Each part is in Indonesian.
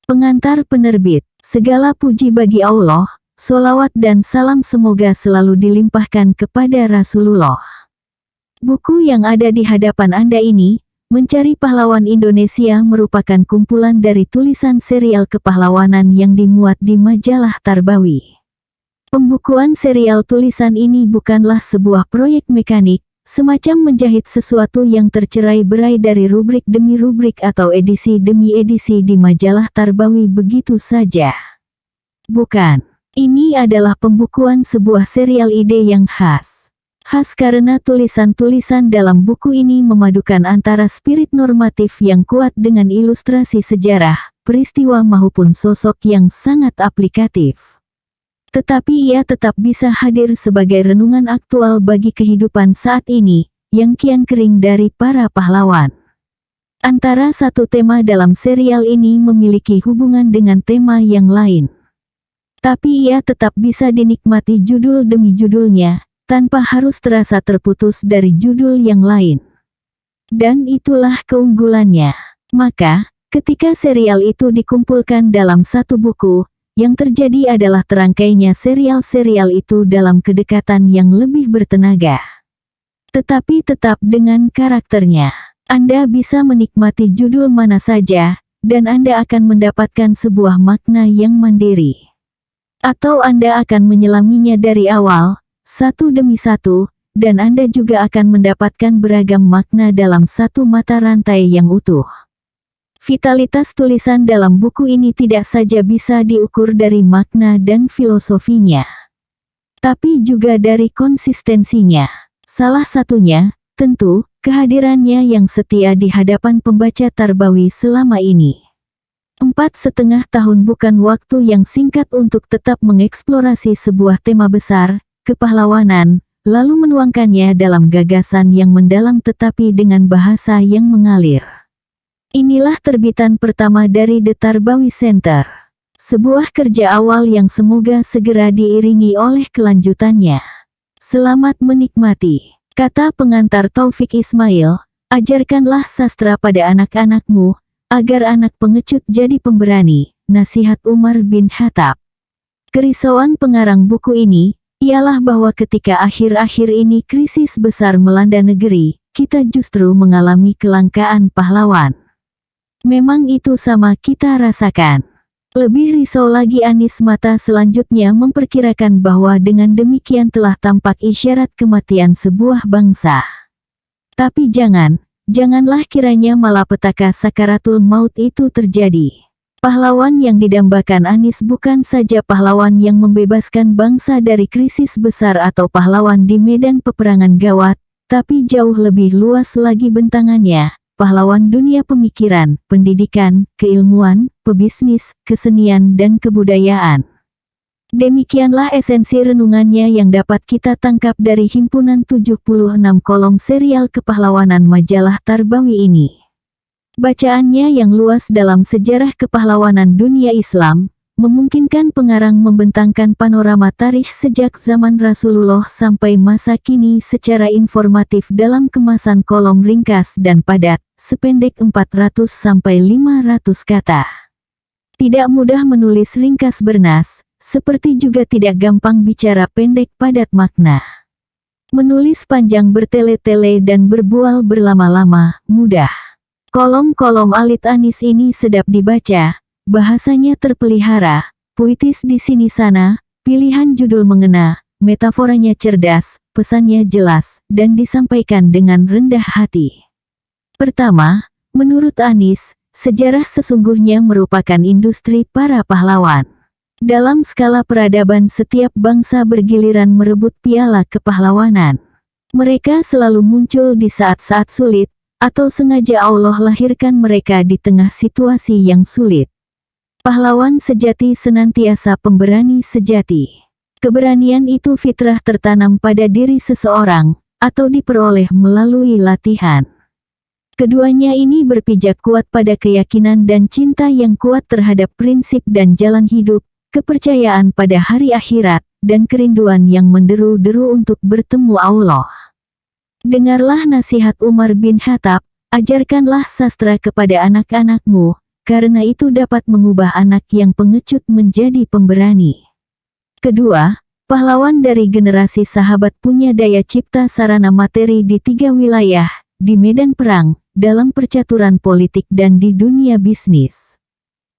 Pengantar penerbit, segala puji bagi Allah, sholawat dan salam semoga selalu dilimpahkan kepada Rasulullah. Buku yang ada di hadapan Anda ini, Mencari Pahlawan Indonesia, merupakan kumpulan dari tulisan serial kepahlawanan yang dimuat di majalah Tarbawi. Pembukuan serial tulisan ini bukanlah sebuah proyek mekanik, semacam menjahit sesuatu yang tercerai-berai dari rubrik demi rubrik atau edisi demi edisi di majalah Tarbawi begitu saja. Bukan. Ini adalah pembukuan sebuah serial ide yang khas. Khas karena tulisan-tulisan dalam buku ini memadukan antara spirit normatif yang kuat dengan ilustrasi sejarah, peristiwa maupun sosok yang sangat aplikatif. Tetapi ia tetap bisa hadir sebagai renungan aktual bagi kehidupan saat ini, yang kian kering dari para pahlawan. Antara satu tema dalam serial ini memiliki hubungan dengan tema yang lain. Tapi ia tetap bisa dinikmati judul demi judulnya, tanpa harus terasa terputus dari judul yang lain. Dan itulah keunggulannya. Maka, ketika serial itu dikumpulkan dalam satu buku, yang terjadi adalah terangkainya serial-serial itu dalam kedekatan yang lebih bertenaga. Tetapi tetap dengan karakternya. Anda bisa menikmati judul mana saja, dan Anda akan mendapatkan sebuah makna yang mandiri. Atau Anda akan menyelaminya dari awal, satu demi satu, dan Anda juga akan mendapatkan beragam makna dalam satu mata rantai yang utuh. Vitalitas tulisan dalam buku ini tidak saja bisa diukur dari makna dan filosofinya, tapi juga dari konsistensinya. Salah satunya, tentu, kehadirannya yang setia di hadapan pembaca Tarbawi selama ini. 4,5 tahun bukan waktu yang singkat untuk tetap mengeksplorasi sebuah tema besar, kepahlawanan, lalu menuangkannya dalam gagasan yang mendalam tetapi dengan bahasa yang mengalir. Inilah terbitan pertama dari The Tarbawi Center. Sebuah kerja awal yang semoga segera diiringi oleh kelanjutannya. Selamat menikmati. Kata pengantar Taufik Ismail, ajarkanlah sastra pada anak-anakmu, agar anak pengecut jadi pemberani, nasihat Umar bin Khattab. Kerisauan pengarang buku ini, ialah bahwa ketika akhir-akhir ini krisis besar melanda negeri, kita justru mengalami kelangkaan pahlawan. Memang itu sama kita rasakan. Lebih risau lagi Anies Mata selanjutnya memperkirakan bahwa dengan demikian telah tampak isyarat kematian sebuah bangsa. Tapi janganlah kiranya malapetaka sakaratul maut itu terjadi. Pahlawan yang didambakan Anies bukan saja pahlawan yang membebaskan bangsa dari krisis besar atau pahlawan di medan peperangan gawat, tapi jauh lebih luas lagi bentangannya. Pahlawan dunia pemikiran, pendidikan, keilmuan, pebisnis, kesenian dan kebudayaan. Demikianlah esensi renungannya yang dapat kita tangkap dari himpunan 76 kolom serial kepahlawanan majalah Tarbawi ini. Bacaannya yang luas dalam sejarah kepahlawanan dunia Islam, memungkinkan pengarang membentangkan panorama tarikh sejak zaman Rasulullah sampai masa kini secara informatif dalam kemasan kolom ringkas dan padat, sependek 400-500 kata. Tidak mudah menulis ringkas bernas, seperti juga tidak gampang bicara pendek padat makna. Menulis panjang bertele-tele dan berbual berlama-lama, mudah. Kolom-kolom alit Anies ini sedap dibaca. Bahasanya terpelihara, puitis di sini sana, pilihan judul mengena, metaforanya cerdas, pesannya jelas, dan disampaikan dengan rendah hati. Pertama, menurut Anies, sejarah sesungguhnya merupakan industri para pahlawan. Dalam skala peradaban setiap bangsa bergiliran merebut piala kepahlawanan. Mereka selalu muncul di saat-saat sulit, atau sengaja Allah lahirkan mereka di tengah situasi yang sulit. Pahlawan sejati senantiasa pemberani sejati. Keberanian itu fitrah tertanam pada diri seseorang, atau diperoleh melalui latihan. Keduanya ini berpijak kuat pada keyakinan dan cinta yang kuat terhadap prinsip dan jalan hidup, kepercayaan pada hari akhirat, dan kerinduan yang menderu-deru untuk bertemu Allah. Dengarlah nasihat Umar bin Khattab, ajarkanlah sastra kepada anak-anakmu, karena itu dapat mengubah anak yang pengecut menjadi pemberani. Kedua, pahlawan dari generasi sahabat punya daya cipta sarana materi di 3 wilayah, di medan perang, dalam percaturan politik dan di dunia bisnis.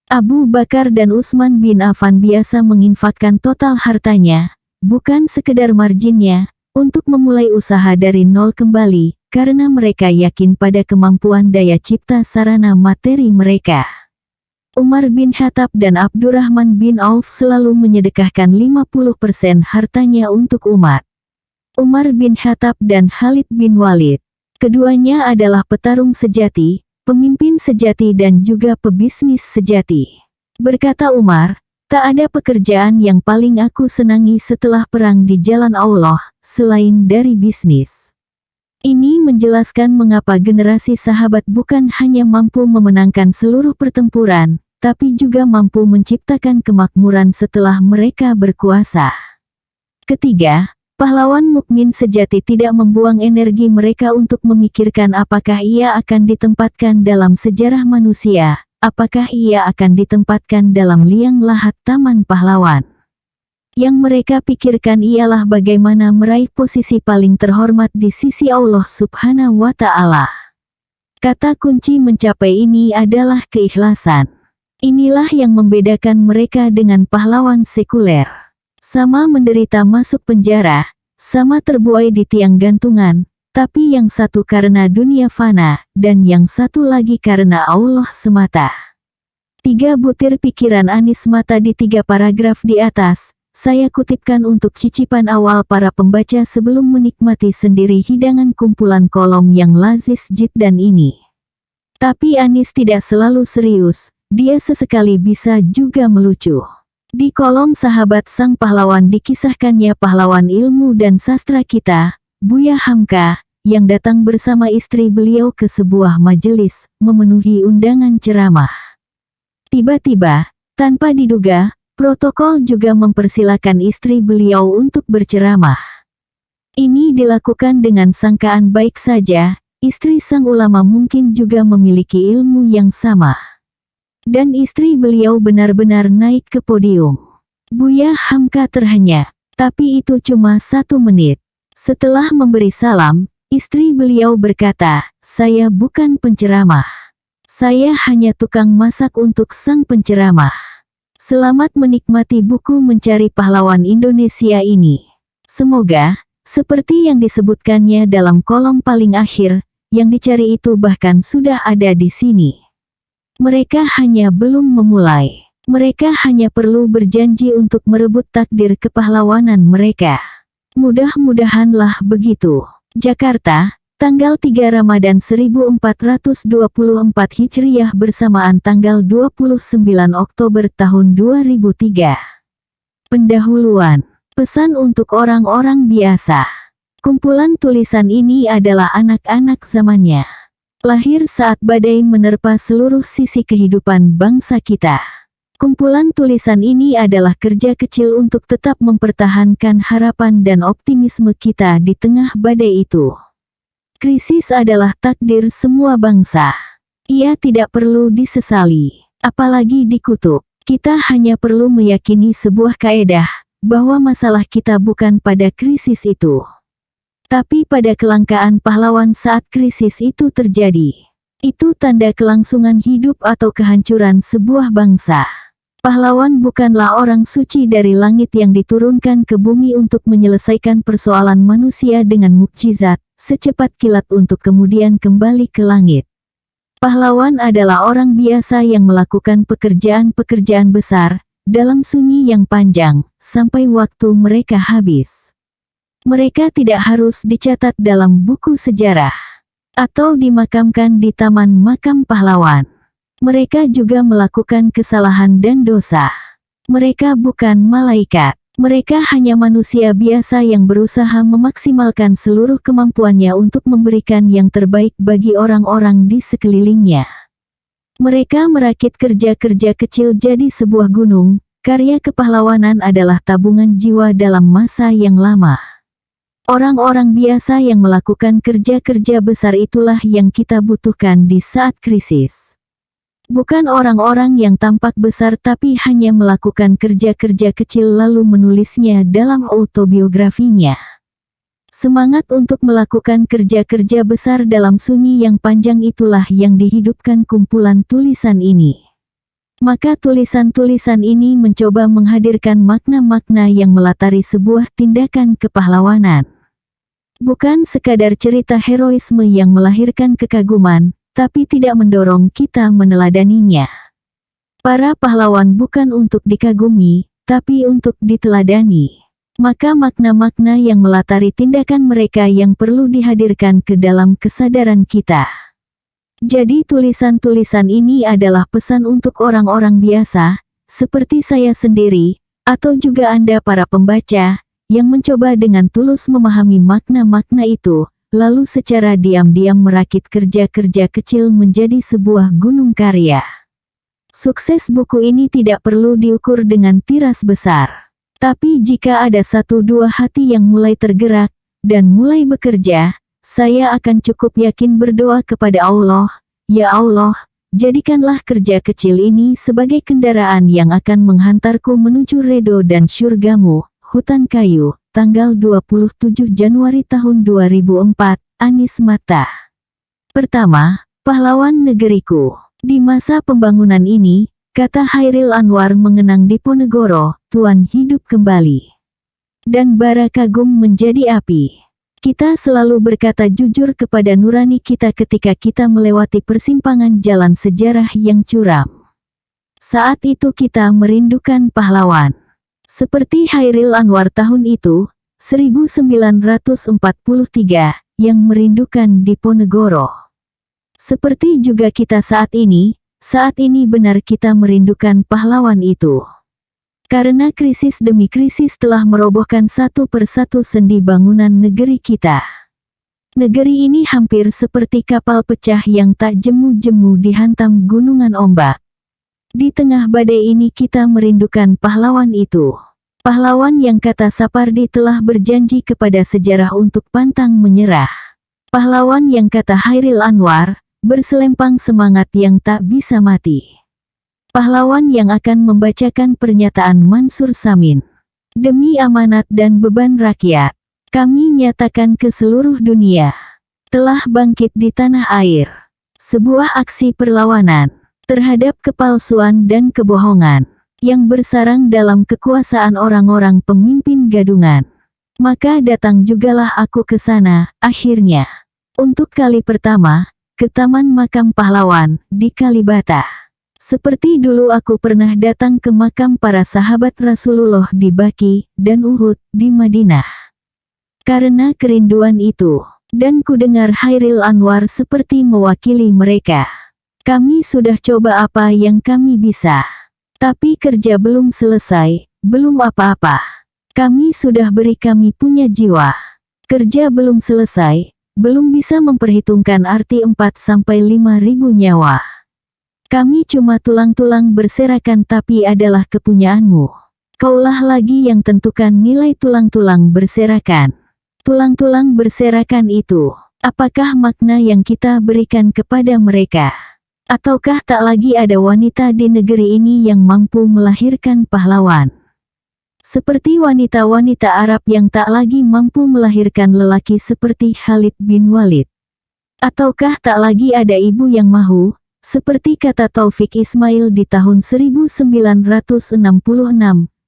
Abu Bakar dan Utsman bin Affan biasa menginfakkan total hartanya, bukan sekedar marginnya, untuk memulai usaha dari nol kembali, karena mereka yakin pada kemampuan daya cipta sarana materi mereka. Umar bin Khattab dan Abdurrahman bin Auf selalu menyedekahkan 50% hartanya untuk umat. Umar bin Khattab dan Khalid bin Walid. Keduanya adalah petarung sejati, pemimpin sejati dan juga pebisnis sejati. Berkata Umar, tak ada pekerjaan yang paling aku senangi setelah perang di jalan Allah, selain dari bisnis. Ini menjelaskan mengapa generasi sahabat bukan hanya mampu memenangkan seluruh pertempuran, tapi juga mampu menciptakan kemakmuran setelah mereka berkuasa. Ketiga, pahlawan mukmin sejati tidak membuang energi mereka untuk memikirkan apakah ia akan ditempatkan dalam sejarah manusia, apakah ia akan ditempatkan dalam liang lahat taman pahlawan. Yang mereka pikirkan ialah bagaimana meraih posisi paling terhormat di sisi Allah Subhanahu wa Ta'ala. Kata kunci mencapai ini adalah keikhlasan. Inilah yang membedakan mereka dengan pahlawan sekuler. Sama menderita masuk penjara, sama terbuai di tiang gantungan, tapi yang satu karena dunia fana, dan yang satu lagi karena Allah semata. 3 butir pikiran Anis Mata di 3 paragraf di atas, saya kutipkan untuk cicipan awal para pembaca sebelum menikmati sendiri hidangan kumpulan kolom yang lazis jiddan ini. Tapi Anis tidak selalu serius, dia sesekali bisa juga melucu. Di kolom Sahabat Sang Pahlawan dikisahkannya pahlawan ilmu dan sastra kita, Buya Hamka, yang datang bersama istri beliau ke sebuah majelis, memenuhi undangan ceramah. Tiba-tiba, tanpa diduga, protokol juga mempersilakan istri beliau untuk berceramah. Ini dilakukan dengan sangkaan baik saja, istri sang ulama mungkin juga memiliki ilmu yang sama. Dan istri beliau benar-benar naik ke podium. Buya Hamka terhenyak, tapi itu cuma 1 menit. Setelah memberi salam, istri beliau berkata, "Saya bukan penceramah. Saya hanya tukang masak untuk sang penceramah. Selamat menikmati buku Mencari Pahlawan Indonesia ini. Semoga, seperti yang disebutkannya dalam kolom paling akhir, yang dicari itu bahkan sudah ada di sini. Mereka hanya belum memulai. Mereka hanya perlu berjanji untuk merebut takdir kepahlawanan mereka." Mudah-mudahanlah begitu. Jakarta, tanggal 3 Ramadan 1424 Hijriah bersamaan tanggal 29 Oktober tahun 2003. Pendahuluan. Pesan untuk orang-orang biasa. Kumpulan tulisan ini adalah anak-anak zamannya. Lahir saat badai menerpa seluruh sisi kehidupan bangsa kita. Kumpulan tulisan ini adalah kerja kecil untuk tetap mempertahankan harapan dan optimisme kita di tengah badai itu. Krisis adalah takdir semua bangsa. Ia tidak perlu disesali, apalagi dikutuk. Kita hanya perlu meyakini sebuah kaedah, bahwa masalah kita bukan pada krisis itu, tapi pada kelangkaan pahlawan saat krisis itu terjadi. Itu tanda kelangsungan hidup atau kehancuran sebuah bangsa. Pahlawan bukanlah orang suci dari langit yang diturunkan ke bumi untuk menyelesaikan persoalan manusia dengan mukjizat, secepat kilat untuk kemudian kembali ke langit. Pahlawan adalah orang biasa yang melakukan pekerjaan-pekerjaan besar, dalam sunyi yang panjang, sampai waktu mereka habis. Mereka tidak harus dicatat dalam buku sejarah atau dimakamkan di taman makam pahlawan. Mereka juga melakukan kesalahan dan dosa. Mereka bukan malaikat. Mereka hanya manusia biasa yang berusaha memaksimalkan seluruh kemampuannya untuk memberikan yang terbaik bagi orang-orang di sekelilingnya. Mereka merakit kerja-kerja kecil jadi sebuah gunung. Karya kepahlawanan adalah tabungan jiwa dalam masa yang lama. Orang-orang biasa yang melakukan kerja-kerja besar itulah yang kita butuhkan di saat krisis. Bukan orang-orang yang tampak besar tapi hanya melakukan kerja-kerja kecil lalu menulisnya dalam autobiografinya. Semangat untuk melakukan kerja-kerja besar dalam sunyi yang panjang itulah yang dihidupkan kumpulan tulisan ini. Maka tulisan-tulisan ini mencoba menghadirkan makna-makna yang melatari sebuah tindakan kepahlawanan. Bukan sekadar cerita heroisme yang melahirkan kekaguman, tapi tidak mendorong kita meneladaninya. Para pahlawan bukan untuk dikagumi, tapi untuk diteladani. Maka makna-makna yang melatari tindakan mereka yang perlu dihadirkan ke dalam kesadaran kita. Jadi tulisan-tulisan ini adalah pesan untuk orang-orang biasa, seperti saya sendiri, atau juga Anda para pembaca, yang mencoba dengan tulus memahami makna-makna itu, lalu secara diam-diam merakit kerja-kerja kecil menjadi sebuah gunung karya. Sukses buku ini tidak perlu diukur dengan tiras besar. Tapi jika ada satu dua hati yang mulai tergerak, dan mulai bekerja, saya akan cukup yakin berdoa kepada Allah, "Ya Allah, jadikanlah kerja kecil ini sebagai kendaraan yang akan menghantarku menuju ridho dan syurgamu." Hutan Kayu, tanggal 27 Januari tahun 2004, Anies Mata. Pertama, pahlawan negeriku. Di masa pembangunan ini, kata Chairil Anwar mengenang Diponegoro, Tuan hidup kembali. Dan bara kagum menjadi api. Kita selalu berkata jujur kepada nurani kita ketika kita melewati persimpangan jalan sejarah yang curam. Saat itu kita merindukan pahlawan. Seperti Chairil Anwar tahun itu, 1943, yang merindukan Diponegoro. Seperti juga kita saat ini benar kita merindukan pahlawan itu. Karena krisis demi krisis telah merobohkan satu persatu sendi bangunan negeri kita. Negeri ini hampir seperti kapal pecah yang tak jemu-jemu dihantam gunungan ombak. Di tengah badai ini kita merindukan pahlawan itu. Pahlawan yang kata Sapardi telah berjanji kepada sejarah untuk pantang menyerah. Pahlawan yang kata Chairil Anwar, berselempang semangat yang tak bisa mati. Pahlawan yang akan membacakan pernyataan Mansur Samin. Demi amanat dan beban rakyat, kami nyatakan ke seluruh dunia, telah bangkit di tanah air sebuah aksi perlawanan terhadap kepalsuan dan kebohongan yang bersarang dalam kekuasaan orang-orang pemimpin gadungan. Maka datang jugalah aku ke sana, akhirnya. Untuk kali pertama, ke Taman Makam Pahlawan, di Kalibata. Seperti dulu aku pernah datang ke makam para sahabat Rasulullah di Baqi, dan Uhud, di Madinah. Karena kerinduan itu, dan ku dengar Chairil Anwar seperti mewakili mereka. Kami sudah coba apa yang kami bisa. Tapi kerja belum selesai, belum apa-apa. Kami sudah beri kami punya jiwa. Kerja belum selesai, belum bisa memperhitungkan arti 4-5 ribu nyawa. Kami cuma tulang-tulang berserakan tapi adalah kepunyaanmu. Kaulah lagi yang tentukan nilai tulang-tulang berserakan. Tulang-tulang berserakan itu, apakah makna yang kita berikan kepada mereka? Ataukah tak lagi ada wanita di negeri ini yang mampu melahirkan pahlawan? Seperti wanita-wanita Arab yang tak lagi mampu melahirkan lelaki seperti Khalid bin Walid. Ataukah tak lagi ada ibu yang mahu, seperti kata Taufik Ismail di tahun 1966,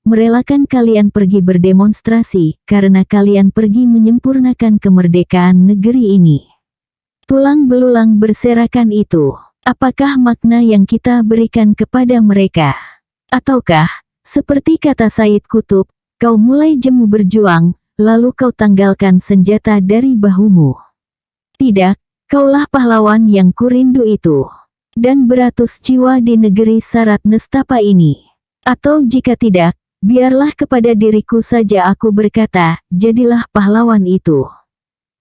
merelakan kalian pergi berdemonstrasi, karena kalian pergi menyempurnakan kemerdekaan negeri ini. Tulang belulang berserakan itu. Apakah makna yang kita berikan kepada mereka? Ataukah, seperti kata Said Kutub, kau mulai jemu berjuang, lalu kau tanggalkan senjata dari bahumu? Tidak, kaulah pahlawan yang kurindu itu. Dan beratus jiwa di negeri syarat nestapa ini. Atau jika tidak, biarlah kepada diriku saja aku berkata, jadilah pahlawan itu.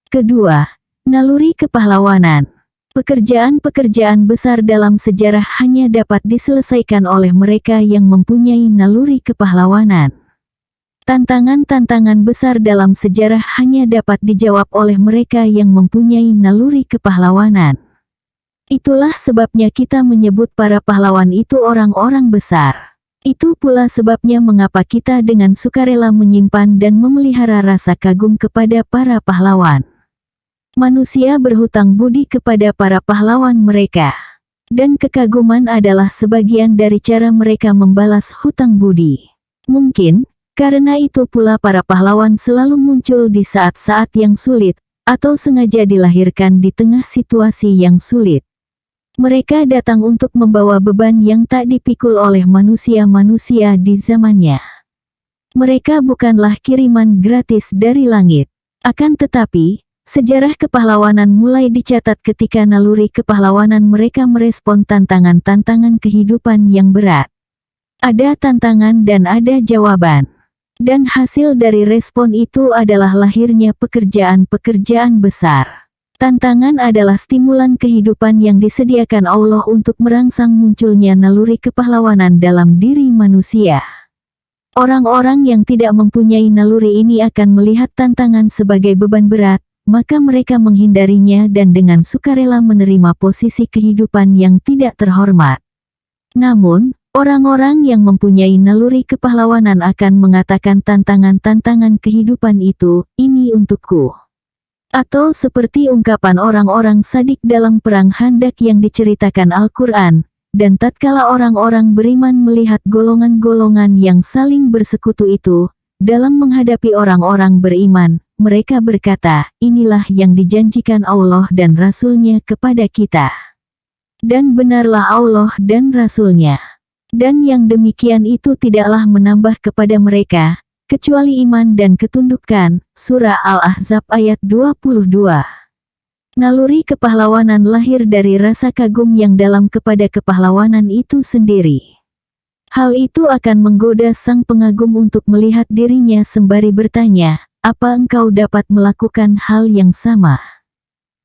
Kedua, naluri kepahlawanan. Pekerjaan-pekerjaan besar dalam sejarah hanya dapat diselesaikan oleh mereka yang mempunyai naluri kepahlawanan. Tantangan-tantangan besar dalam sejarah hanya dapat dijawab oleh mereka yang mempunyai naluri kepahlawanan. Itulah sebabnya kita menyebut para pahlawan itu orang-orang besar. Itu pula sebabnya mengapa kita dengan sukarela menyimpan dan memelihara rasa kagum kepada para pahlawan. Manusia berhutang budi kepada para pahlawan mereka. Dan kekaguman adalah sebagian dari cara mereka membalas hutang budi. Mungkin, karena itu pula para pahlawan selalu muncul di saat-saat yang sulit, atau sengaja dilahirkan di tengah situasi yang sulit. Mereka datang untuk membawa beban yang tak dipikul oleh manusia-manusia di zamannya. Mereka bukanlah kiriman gratis dari langit. Akan tetapi, sejarah kepahlawanan mulai dicatat ketika naluri kepahlawanan mereka merespon tantangan-tantangan kehidupan yang berat. Ada tantangan dan ada jawaban. Dan hasil dari respon itu adalah lahirnya pekerjaan-pekerjaan besar. Tantangan adalah stimulan kehidupan yang disediakan Allah untuk merangsang munculnya naluri kepahlawanan dalam diri manusia. Orang-orang yang tidak mempunyai naluri ini akan melihat tantangan sebagai beban berat, maka mereka menghindarinya dan dengan sukarela menerima posisi kehidupan yang tidak terhormat. Namun, orang-orang yang mempunyai naluri kepahlawanan akan mengatakan tantangan-tantangan kehidupan itu, ini untukku. Atau seperti ungkapan orang-orang sadik dalam perang Khandaq yang diceritakan Al-Quran, dan tatkala orang-orang beriman melihat golongan-golongan yang saling bersekutu itu, dalam menghadapi orang-orang beriman, mereka berkata, inilah yang dijanjikan Allah dan Rasul-Nya kepada kita. Dan benarlah Allah dan Rasul-Nya. Dan yang demikian itu tidaklah menambah kepada mereka, kecuali iman dan ketundukan. Surah Al-Ahzab ayat 22. Naluri kepahlawanan lahir dari rasa kagum yang dalam kepada kepahlawanan itu sendiri. Hal itu akan menggoda sang pengagum untuk melihat dirinya sembari bertanya, apa engkau dapat melakukan hal yang sama?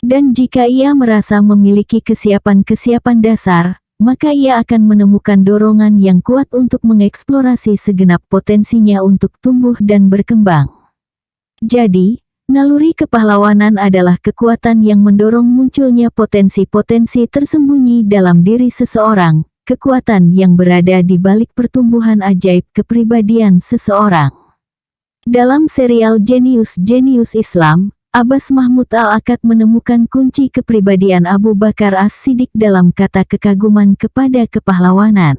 Dan jika ia merasa memiliki kesiapan-kesiapan dasar, maka ia akan menemukan dorongan yang kuat untuk mengeksplorasi segenap potensinya untuk tumbuh dan berkembang. Jadi, naluri kepahlawanan adalah kekuatan yang mendorong munculnya potensi-potensi tersembunyi dalam diri seseorang, kekuatan yang berada di balik pertumbuhan ajaib kepribadian seseorang. Dalam serial Jenius Islam, Abbas Mahmud Al-Akkad menemukan kunci kepribadian Abu Bakar As-Siddiq dalam kata kekaguman kepada kepahlawanan.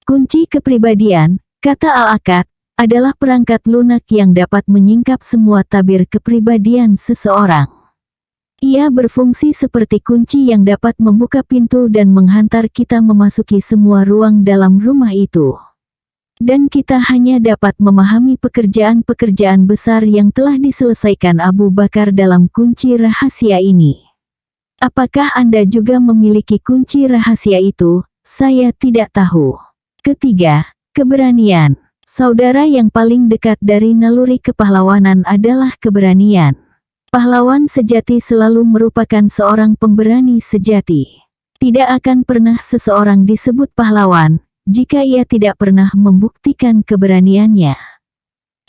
Kunci kepribadian, kata Al-Akkad, adalah perangkat lunak yang dapat menyingkap semua tabir kepribadian seseorang. Ia berfungsi seperti kunci yang dapat membuka pintu dan menghantar kita memasuki semua ruang dalam rumah itu. Dan kita hanya dapat memahami pekerjaan-pekerjaan besar yang telah diselesaikan Abu Bakar dalam kunci rahasia ini. Apakah Anda juga memiliki kunci rahasia itu? Saya tidak tahu. Ketiga, keberanian. Saudara yang paling dekat dari naluri kepahlawanan adalah keberanian. Pahlawan sejati selalu merupakan seorang pemberani sejati. Tidak akan pernah seseorang disebut pahlawan jika ia tidak pernah membuktikan keberaniannya.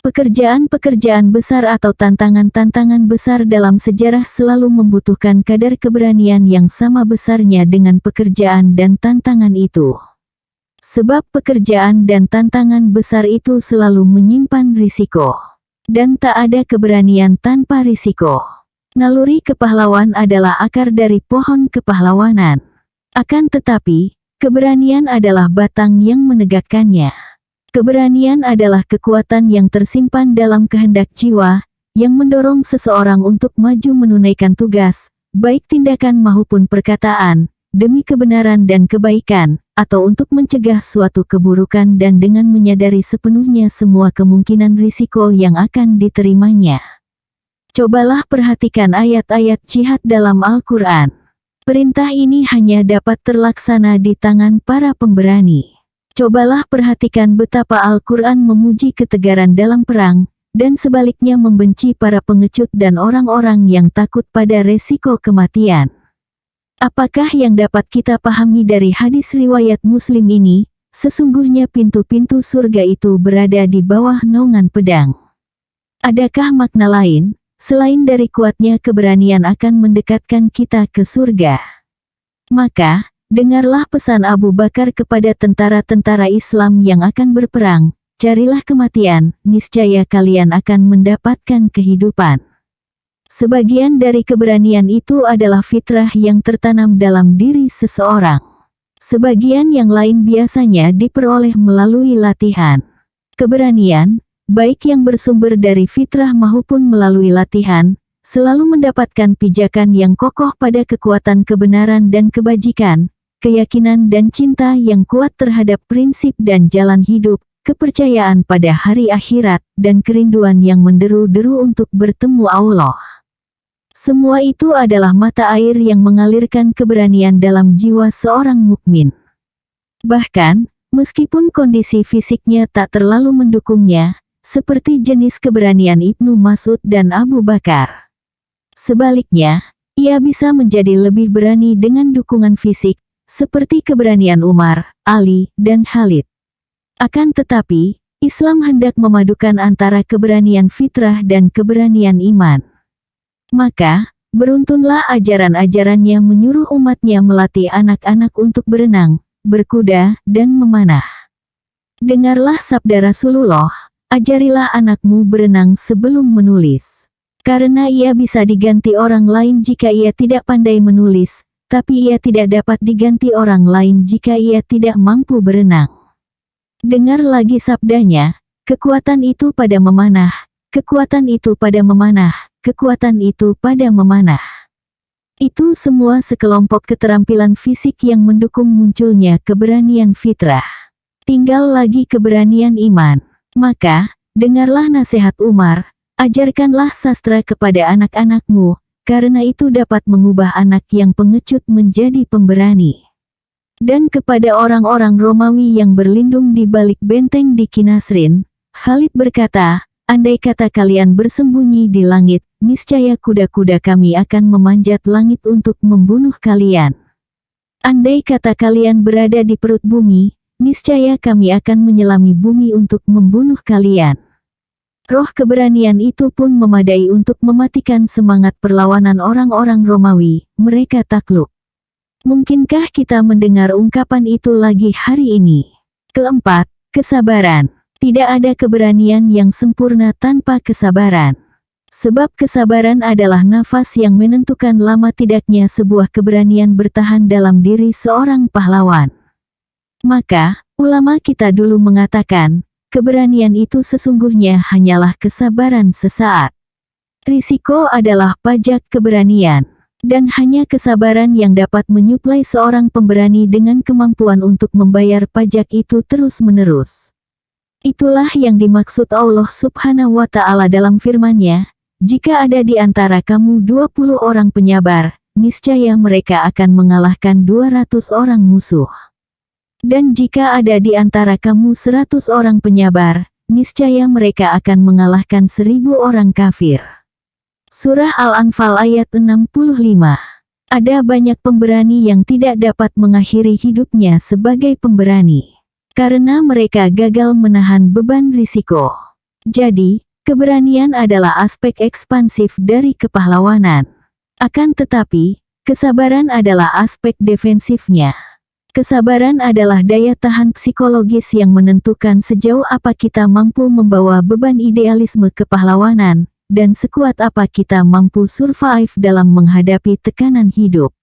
Pekerjaan-pekerjaan besar atau tantangan-tantangan besar dalam sejarah selalu membutuhkan kadar keberanian yang sama besarnya dengan pekerjaan dan tantangan itu. Sebab pekerjaan dan tantangan besar itu selalu menyimpan risiko. Dan tak ada keberanian tanpa risiko. Naluri kepahlawan adalah akar dari pohon kepahlawanan. Akan tetapi, keberanian adalah batang yang menegakkannya. Keberanian adalah kekuatan yang tersimpan dalam kehendak jiwa, yang mendorong seseorang untuk maju menunaikan tugas, baik tindakan maupun perkataan, demi kebenaran dan kebaikan, atau untuk mencegah suatu keburukan dan dengan menyadari sepenuhnya semua kemungkinan risiko yang akan diterimanya. Cobalah perhatikan ayat-ayat jihad dalam Al-Quran. Perintah ini hanya dapat terlaksana di tangan para pemberani. Cobalah perhatikan betapa Al-Quran memuji ketegaran dalam perang, dan sebaliknya membenci para pengecut dan orang-orang yang takut pada resiko kematian. Apakah yang dapat kita pahami dari hadis riwayat Muslim ini? Sesungguhnya pintu-pintu surga itu berada di bawah naungan pedang. Adakah makna lain? Selain dari kuatnya keberanian akan mendekatkan kita ke surga. Maka, dengarlah pesan Abu Bakar kepada tentara-tentara Islam yang akan berperang, carilah kematian, niscaya kalian akan mendapatkan kehidupan. Sebagian dari keberanian itu adalah fitrah yang tertanam dalam diri seseorang. Sebagian yang lain biasanya diperoleh melalui latihan. Keberanian, baik yang bersumber dari fitrah maupun melalui latihan, selalu mendapatkan pijakan yang kokoh pada kekuatan kebenaran dan kebajikan, keyakinan dan cinta yang kuat terhadap prinsip dan jalan hidup, kepercayaan pada hari akhirat, dan kerinduan yang menderu-deru untuk bertemu Allah. Semua itu adalah mata air yang mengalirkan keberanian dalam jiwa seorang mukmin. Bahkan, meskipun kondisi fisiknya tak terlalu mendukungnya, seperti jenis keberanian Ibnu Mas'ud dan Abu Bakar. Sebaliknya, ia bisa menjadi lebih berani dengan dukungan fisik, seperti keberanian Umar, Ali, dan Khalid. Akan tetapi, Islam hendak memadukan antara keberanian fitrah dan keberanian iman. Maka, beruntunlah ajaran-ajarannya menyuruh umatnya melatih anak-anak untuk berenang, berkuda, dan memanah. Dengarlah sabda Rasulullah, ajarilah anakmu berenang sebelum menulis. Karena ia bisa diganti orang lain jika ia tidak pandai menulis, tapi ia tidak dapat diganti orang lain jika ia tidak mampu berenang. Dengar lagi sabdanya, kekuatan itu pada memanah, kekuatan itu pada memanah, kekuatan itu pada memanah. Itu semua sekelompok keterampilan fisik yang mendukung munculnya keberanian fitrah. Tinggal lagi keberanian iman. Maka, dengarlah nasihat Umar, ajarkanlah sastra kepada anak-anakmu, karena itu dapat mengubah anak yang pengecut menjadi pemberani. Dan kepada orang-orang Romawi yang berlindung di balik benteng di Kinasrin, Khalid berkata, andai kata kalian bersembunyi di langit, niscaya kuda-kuda kami akan memanjat langit untuk membunuh kalian. Andai kata kalian berada di perut bumi, niscaya kami akan menyelami bumi untuk membunuh kalian. Roh keberanian itu pun memadai untuk mematikan semangat perlawanan orang-orang Romawi, mereka takluk. Mungkinkah kita mendengar ungkapan itu lagi hari ini? Keempat, kesabaran. Tidak ada keberanian yang sempurna tanpa kesabaran. Sebab kesabaran adalah nafas yang menentukan lama tidaknya sebuah keberanian bertahan dalam diri seorang pahlawan. Maka, ulama kita dulu mengatakan, keberanian itu sesungguhnya hanyalah kesabaran sesaat. Risiko adalah pajak keberanian. Dan hanya kesabaran yang dapat menyuplai seorang pemberani dengan kemampuan untuk membayar pajak itu terus-menerus. Itulah yang dimaksud Allah Subhanahu wa Ta'ala dalam firman-Nya, jika ada di antara kamu 20 orang penyabar, niscaya mereka akan mengalahkan 200 orang musuh. Dan jika ada di antara kamu 100 orang penyabar, niscaya mereka akan mengalahkan 1000 orang kafir. Surah Al-Anfal ayat 65. Ada banyak pemberani yang tidak dapat mengakhiri hidupnya sebagai pemberani. Karena mereka gagal menahan beban risiko. Jadi, keberanian adalah aspek ekspansif dari kepahlawanan. Akan tetapi, kesabaran adalah aspek defensifnya. Kesabaran adalah daya tahan psikologis yang menentukan sejauh apa kita mampu membawa beban idealisme kepahlawanan, dan sekuat apa kita mampu survive dalam menghadapi tekanan hidup.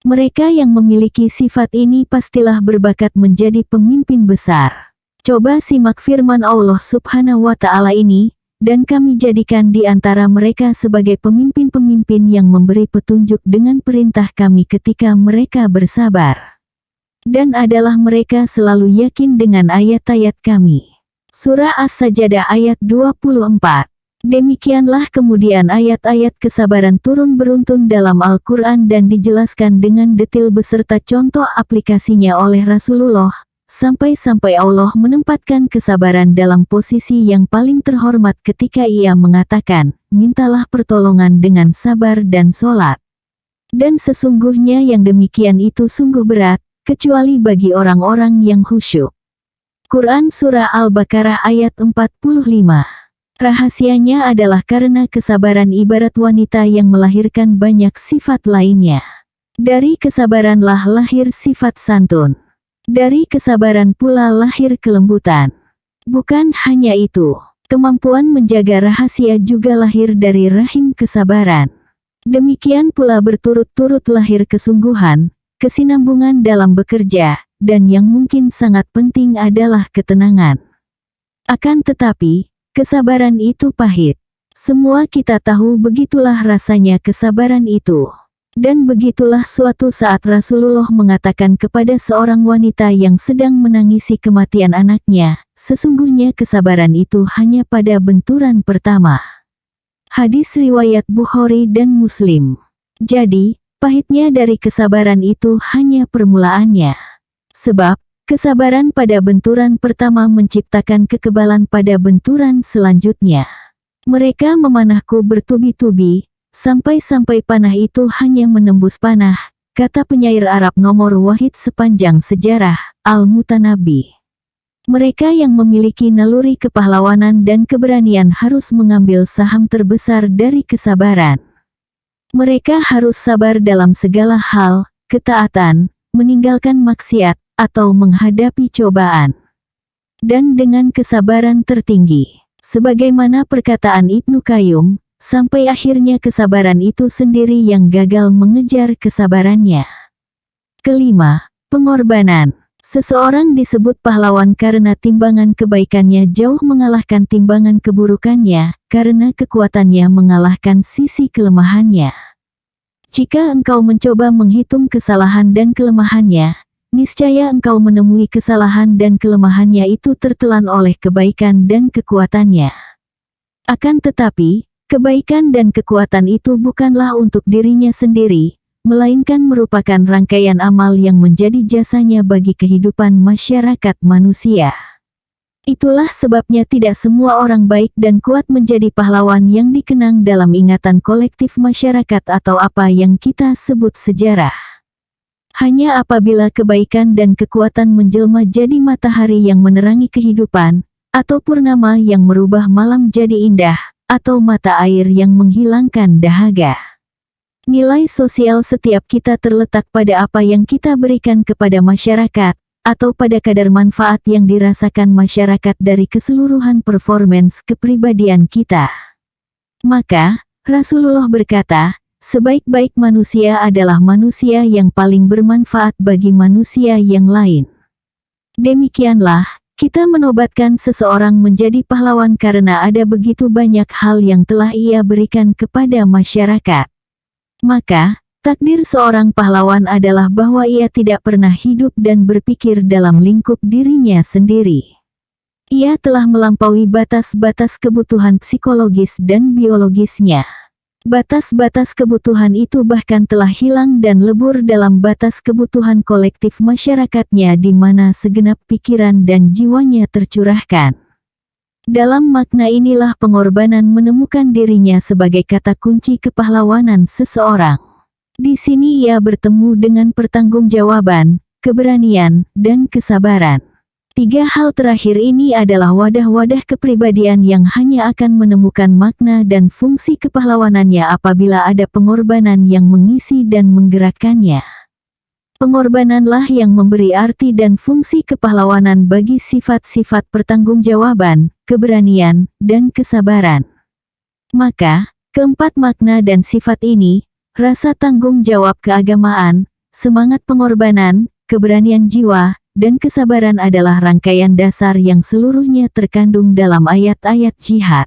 Mereka yang memiliki sifat ini pastilah berbakat menjadi pemimpin besar. Coba simak firman Allah Subhanahu wa Ta'ala ini, dan kami jadikan di antara mereka sebagai pemimpin-pemimpin yang memberi petunjuk dengan perintah kami ketika mereka bersabar. Dan adalah mereka selalu yakin dengan ayat-ayat kami. Surah As-Sajdah ayat 24. Demikianlah kemudian ayat-ayat kesabaran turun beruntun dalam Al-Quran dan dijelaskan dengan detil beserta contoh aplikasinya oleh Rasulullah, sampai-sampai Allah menempatkan kesabaran dalam posisi yang paling terhormat ketika ia mengatakan, mintalah pertolongan dengan sabar dan sholat. Dan sesungguhnya yang demikian itu sungguh berat, kecuali bagi orang-orang yang khusyuk. Quran Surah Al-Baqarah ayat 45. Rahasianya adalah karena kesabaran ibarat wanita yang melahirkan banyak sifat lainnya. Dari kesabaranlah lahir sifat santun. Dari kesabaran pula lahir kelembutan. Bukan hanya itu, kemampuan menjaga rahasia juga lahir dari rahim kesabaran. Demikian pula berturut-turut lahir kesungguhan, kesinambungan dalam bekerja, dan yang mungkin sangat penting adalah ketenangan. Akan tetapi, kesabaran itu pahit. Semua kita tahu begitulah rasanya kesabaran itu. Dan begitulah suatu saat Rasulullah mengatakan kepada seorang wanita yang sedang menangisi kematian anaknya, sesungguhnya kesabaran itu hanya pada benturan pertama. Hadis riwayat Bukhari dan Muslim. Jadi, pahitnya dari kesabaran itu hanya permulaannya. Sebab, kesabaran pada benturan pertama menciptakan kekebalan pada benturan selanjutnya. Mereka memanahku bertubi-tubi, sampai-sampai panah itu hanya menembus panah, kata penyair Arab nomor wahid sepanjang sejarah, Al-Mutanabi. Mereka yang memiliki naluri kepahlawanan dan keberanian harus mengambil saham terbesar dari kesabaran. Mereka harus sabar dalam segala hal, ketaatan, meninggalkan maksiat, atau menghadapi cobaan. Dan dengan kesabaran tertinggi, sebagaimana perkataan Ibnu Qayyum, sampai akhirnya kesabaran itu sendiri yang gagal mengejar kesabarannya. Kelima, pengorbanan. Seseorang disebut pahlawan karena timbangan kebaikannya jauh mengalahkan timbangan keburukannya, karena kekuatannya mengalahkan sisi kelemahannya. Jika engkau mencoba menghitung kesalahan dan kelemahannya, niscaya engkau menemui kesalahan dan kelemahannya itu tertelan oleh kebaikan dan kekuatannya. Akan tetapi, kebaikan dan kekuatan itu bukanlah untuk dirinya sendiri, melainkan merupakan rangkaian amal yang menjadi jasanya bagi kehidupan masyarakat manusia. Itulah sebabnya tidak semua orang baik dan kuat menjadi pahlawan yang dikenang dalam ingatan kolektif masyarakat atau apa yang kita sebut sejarah. Hanya apabila kebaikan dan kekuatan menjelma jadi matahari yang menerangi kehidupan, atau purnama yang merubah malam jadi indah, atau mata air yang menghilangkan dahaga. Nilai sosial setiap kita terletak pada apa yang kita berikan kepada masyarakat, atau pada kadar manfaat yang dirasakan masyarakat dari keseluruhan performance kepribadian kita. Maka, Rasulullah berkata, sebaik-baik manusia adalah manusia yang paling bermanfaat bagi manusia yang lain. Demikianlah, kita menobatkan seseorang menjadi pahlawan karena ada begitu banyak hal yang telah ia berikan kepada masyarakat. Maka, takdir seorang pahlawan adalah bahwa ia tidak pernah hidup dan berpikir dalam lingkup dirinya sendiri. Ia telah melampaui batas-batas kebutuhan psikologis dan biologisnya. Batas-batas kebutuhan itu bahkan telah hilang dan lebur dalam batas kebutuhan kolektif masyarakatnya di mana segenap pikiran dan jiwanya tercurahkan. Dalam makna inilah pengorbanan menemukan dirinya sebagai kata kunci kepahlawanan seseorang. Di sini ia bertemu dengan pertanggungjawaban, keberanian, dan kesabaran. Tiga hal terakhir ini adalah wadah-wadah kepribadian yang hanya akan menemukan makna dan fungsi kepahlawanannya apabila ada pengorbanan yang mengisi dan menggerakkannya. Pengorbananlah yang memberi arti dan fungsi kepahlawanan bagi sifat-sifat pertanggungjawaban, keberanian, dan kesabaran. Maka, keempat makna dan sifat ini, rasa tanggung jawab keagamaan, semangat pengorbanan, keberanian jiwa, dan kesabaran adalah rangkaian dasar yang seluruhnya terkandung dalam ayat-ayat jihad.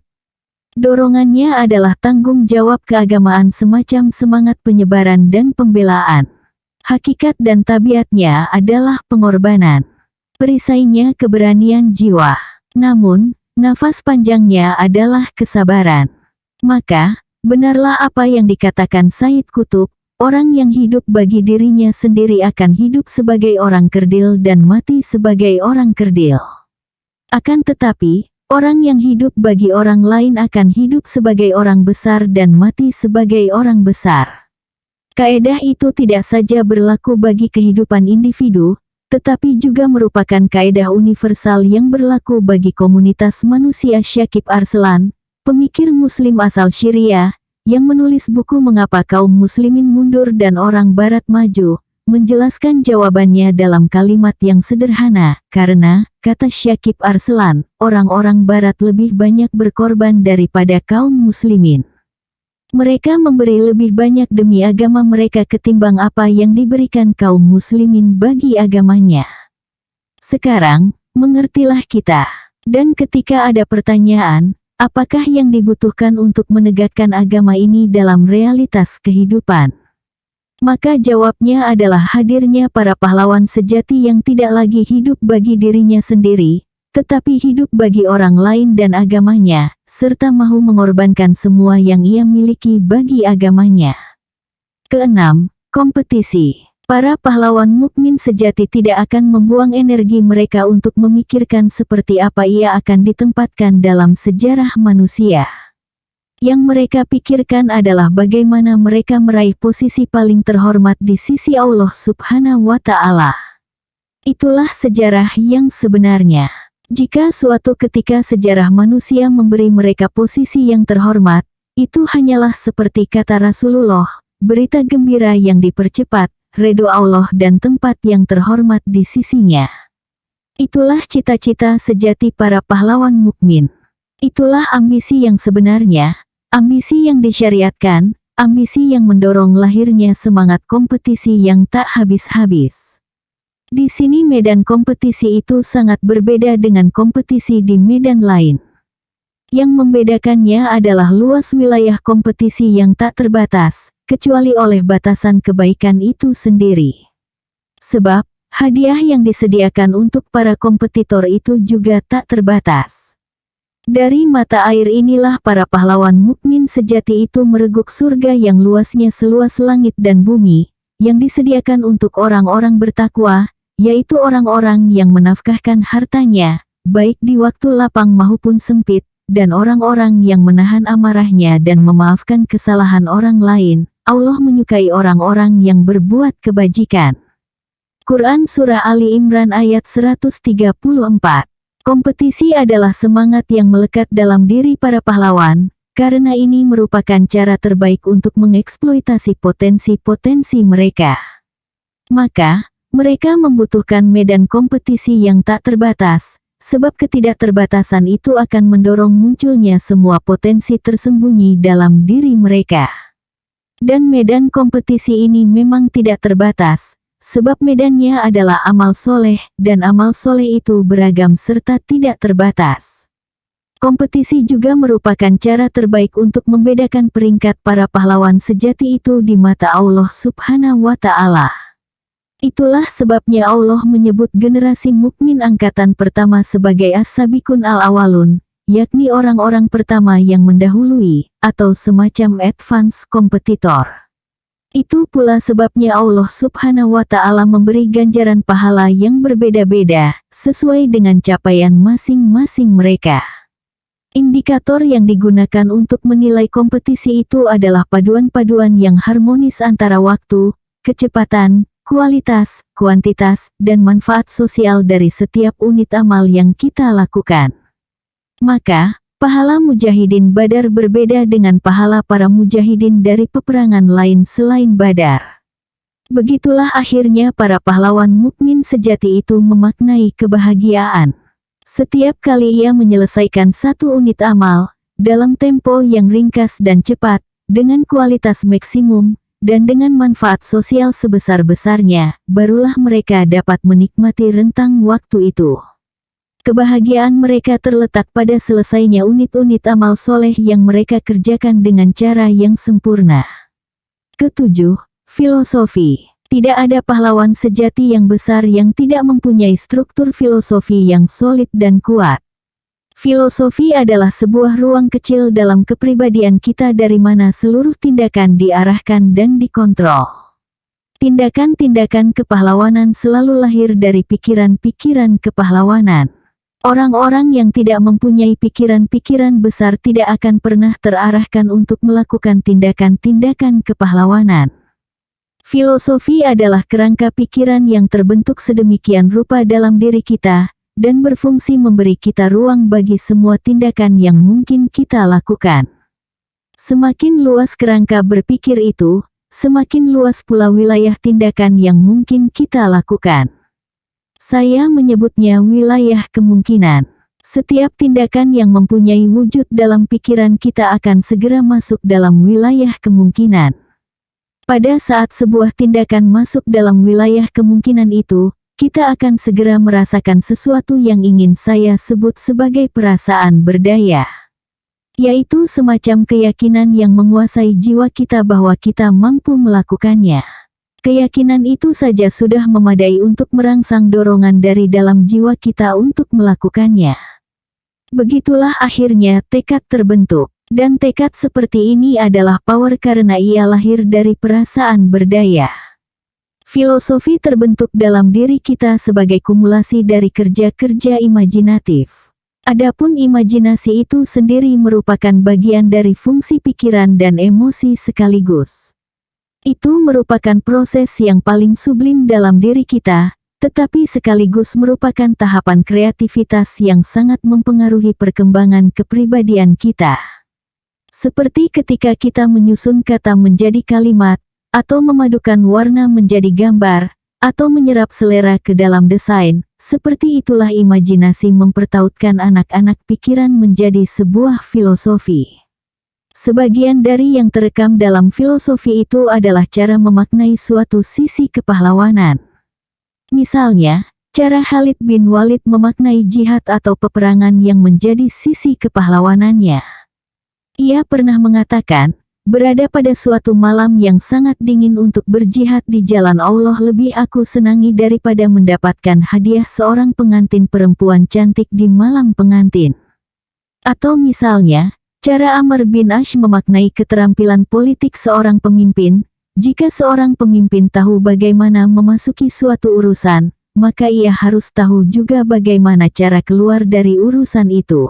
Dorongannya adalah tanggung jawab keagamaan semacam semangat penyebaran dan pembelaan. Hakikat dan tabiatnya adalah pengorbanan. Perisainya keberanian jiwa. Namun, nafas panjangnya adalah kesabaran. Maka, benarlah apa yang dikatakan Said Qutb, orang yang hidup bagi dirinya sendiri akan hidup sebagai orang kerdil dan mati sebagai orang kerdil. Akan tetapi, orang yang hidup bagi orang lain akan hidup sebagai orang besar dan mati sebagai orang besar. Kaedah itu tidak saja berlaku bagi kehidupan individu, tetapi juga merupakan kaedah universal yang berlaku bagi komunitas manusia. Syakib Arslan, pemikir Muslim asal Syria, yang menulis buku Mengapa Kaum Muslimin Mundur dan Orang Barat Maju, menjelaskan jawabannya dalam kalimat yang sederhana, karena, kata Syakib Arslan, orang-orang Barat lebih banyak berkorban daripada kaum muslimin. Mereka memberi lebih banyak demi agama mereka ketimbang apa yang diberikan kaum muslimin bagi agamanya. Sekarang, mengertilah kita. Dan ketika ada pertanyaan, apakah yang dibutuhkan untuk menegakkan agama ini dalam realitas kehidupan? Maka jawabnya adalah hadirnya para pahlawan sejati yang tidak lagi hidup bagi dirinya sendiri, tetapi hidup bagi orang lain dan agamanya, serta mahu mengorbankan semua yang ia miliki bagi agamanya. Keenam, kompetisi. Para pahlawan mukmin sejati tidak akan membuang energi mereka untuk memikirkan seperti apa ia akan ditempatkan dalam sejarah manusia. Yang mereka pikirkan adalah bagaimana mereka meraih posisi paling terhormat di sisi Allah Subhanahu wa Ta'ala. Itulah sejarah yang sebenarnya. Jika suatu ketika sejarah manusia memberi mereka posisi yang terhormat, itu hanyalah seperti kata Rasulullah, berita gembira yang dipercepat, ridho Allah dan tempat yang terhormat di sisinya. Itulah cita-cita sejati para pahlawan mukmin. Itulah ambisi yang sebenarnya, ambisi yang disyariatkan, ambisi yang mendorong lahirnya semangat kompetisi yang tak habis-habis. Di sini medan kompetisi itu sangat berbeda dengan kompetisi di medan lain. Yang membedakannya adalah luas wilayah kompetisi yang tak terbatas, kecuali oleh batasan kebaikan itu sendiri. Sebab, hadiah yang disediakan untuk para kompetitor itu juga tak terbatas. Dari mata air inilah para pahlawan mukmin sejati itu mereguk surga yang luasnya seluas langit dan bumi, yang disediakan untuk orang-orang bertakwa, yaitu orang-orang yang menafkahkan hartanya, baik di waktu lapang maupun sempit, dan orang-orang yang menahan amarahnya dan memaafkan kesalahan orang lain. Allah menyukai orang-orang yang berbuat kebajikan. Quran Surah Ali Imran ayat 134. Kompetisi adalah semangat yang melekat dalam diri para pahlawan, karena ini merupakan cara terbaik untuk mengeksploitasi potensi-potensi mereka. Maka, mereka membutuhkan medan kompetisi yang tak terbatas, sebab ketidakterbatasan itu akan mendorong munculnya semua potensi tersembunyi dalam diri mereka. Dan medan kompetisi ini memang tidak terbatas, sebab medannya adalah amal soleh, dan amal soleh itu beragam serta tidak terbatas. Kompetisi juga merupakan cara terbaik untuk membedakan peringkat para pahlawan sejati itu di mata Allah Subhanahu wa Ta'ala. Itulah sebabnya Allah menyebut generasi mukmin angkatan pertama sebagai as-sabiqun al-awwalun, yakni orang-orang pertama yang mendahului, atau semacam advance kompetitor. Itu pula sebabnya Allah Subhanahu wa Ta'ala memberi ganjaran pahala yang berbeda-beda, sesuai dengan capaian masing-masing mereka. Indikator yang digunakan untuk menilai kompetisi itu adalah paduan-paduan yang harmonis antara waktu, kecepatan, kualitas, kuantitas, dan manfaat sosial dari setiap unit amal yang kita lakukan. Maka, pahala mujahidin Badar berbeda dengan pahala para mujahidin dari peperangan lain selain Badar. Begitulah akhirnya para pahlawan mukmin sejati itu memaknai kebahagiaan. Setiap kali ia menyelesaikan satu unit amal, dalam tempo yang ringkas dan cepat, dengan kualitas maksimum, dan dengan manfaat sosial sebesar-besarnya, barulah mereka dapat menikmati rentang waktu itu. Kebahagiaan mereka terletak pada selesainya unit-unit amal soleh yang mereka kerjakan dengan cara yang sempurna. Ketujuh, filosofi. Tidak ada pahlawan sejati yang besar yang tidak mempunyai struktur filosofi yang solid dan kuat. Filosofi adalah sebuah ruang kecil dalam kepribadian kita dari mana seluruh tindakan diarahkan dan dikontrol. Tindakan-tindakan kepahlawanan selalu lahir dari pikiran-pikiran kepahlawanan. Orang-orang yang tidak mempunyai pikiran-pikiran besar tidak akan pernah terarahkan untuk melakukan tindakan-tindakan kepahlawanan. Filosofi adalah kerangka pikiran yang terbentuk sedemikian rupa dalam diri kita, dan berfungsi memberi kita ruang bagi semua tindakan yang mungkin kita lakukan. Semakin luas kerangka berpikir itu, semakin luas pula wilayah tindakan yang mungkin kita lakukan. Saya menyebutnya wilayah kemungkinan. Setiap tindakan yang mempunyai wujud dalam pikiran kita akan segera masuk dalam wilayah kemungkinan. Pada saat sebuah tindakan masuk dalam wilayah kemungkinan itu, kita akan segera merasakan sesuatu yang ingin saya sebut sebagai perasaan berdaya. Yaitu semacam keyakinan yang menguasai jiwa kita bahwa kita mampu melakukannya. Keyakinan itu saja sudah memadai untuk merangsang dorongan dari dalam jiwa kita untuk melakukannya. Begitulah akhirnya tekad terbentuk, dan tekad seperti ini adalah power karena ia lahir dari perasaan berdaya. Filosofi terbentuk dalam diri kita sebagai kumulasi dari kerja-kerja imajinatif. Adapun imajinasi itu sendiri merupakan bagian dari fungsi pikiran dan emosi sekaligus. Itu merupakan proses yang paling sublim dalam diri kita, tetapi sekaligus merupakan tahapan kreativitas yang sangat mempengaruhi perkembangan kepribadian kita. Seperti ketika kita menyusun kata menjadi kalimat, atau memadukan warna menjadi gambar, atau menyerap selera ke dalam desain, seperti itulah imajinasi mempertautkan anak-anak pikiran menjadi sebuah filosofi. Sebagian dari yang terekam dalam filosofi itu adalah cara memaknai suatu sisi kepahlawanan. Misalnya, cara Khalid bin Walid memaknai jihad atau peperangan yang menjadi sisi kepahlawanannya. Ia pernah mengatakan, berada pada suatu malam yang sangat dingin untuk berjihad di jalan Allah lebih aku senangi daripada mendapatkan hadiah seorang pengantin perempuan cantik di malam pengantin. Atau misalnya, cara Amr bin Ash memaknai keterampilan politik seorang pemimpin. Jika seorang pemimpin tahu bagaimana memasuki suatu urusan, maka ia harus tahu juga bagaimana cara keluar dari urusan itu.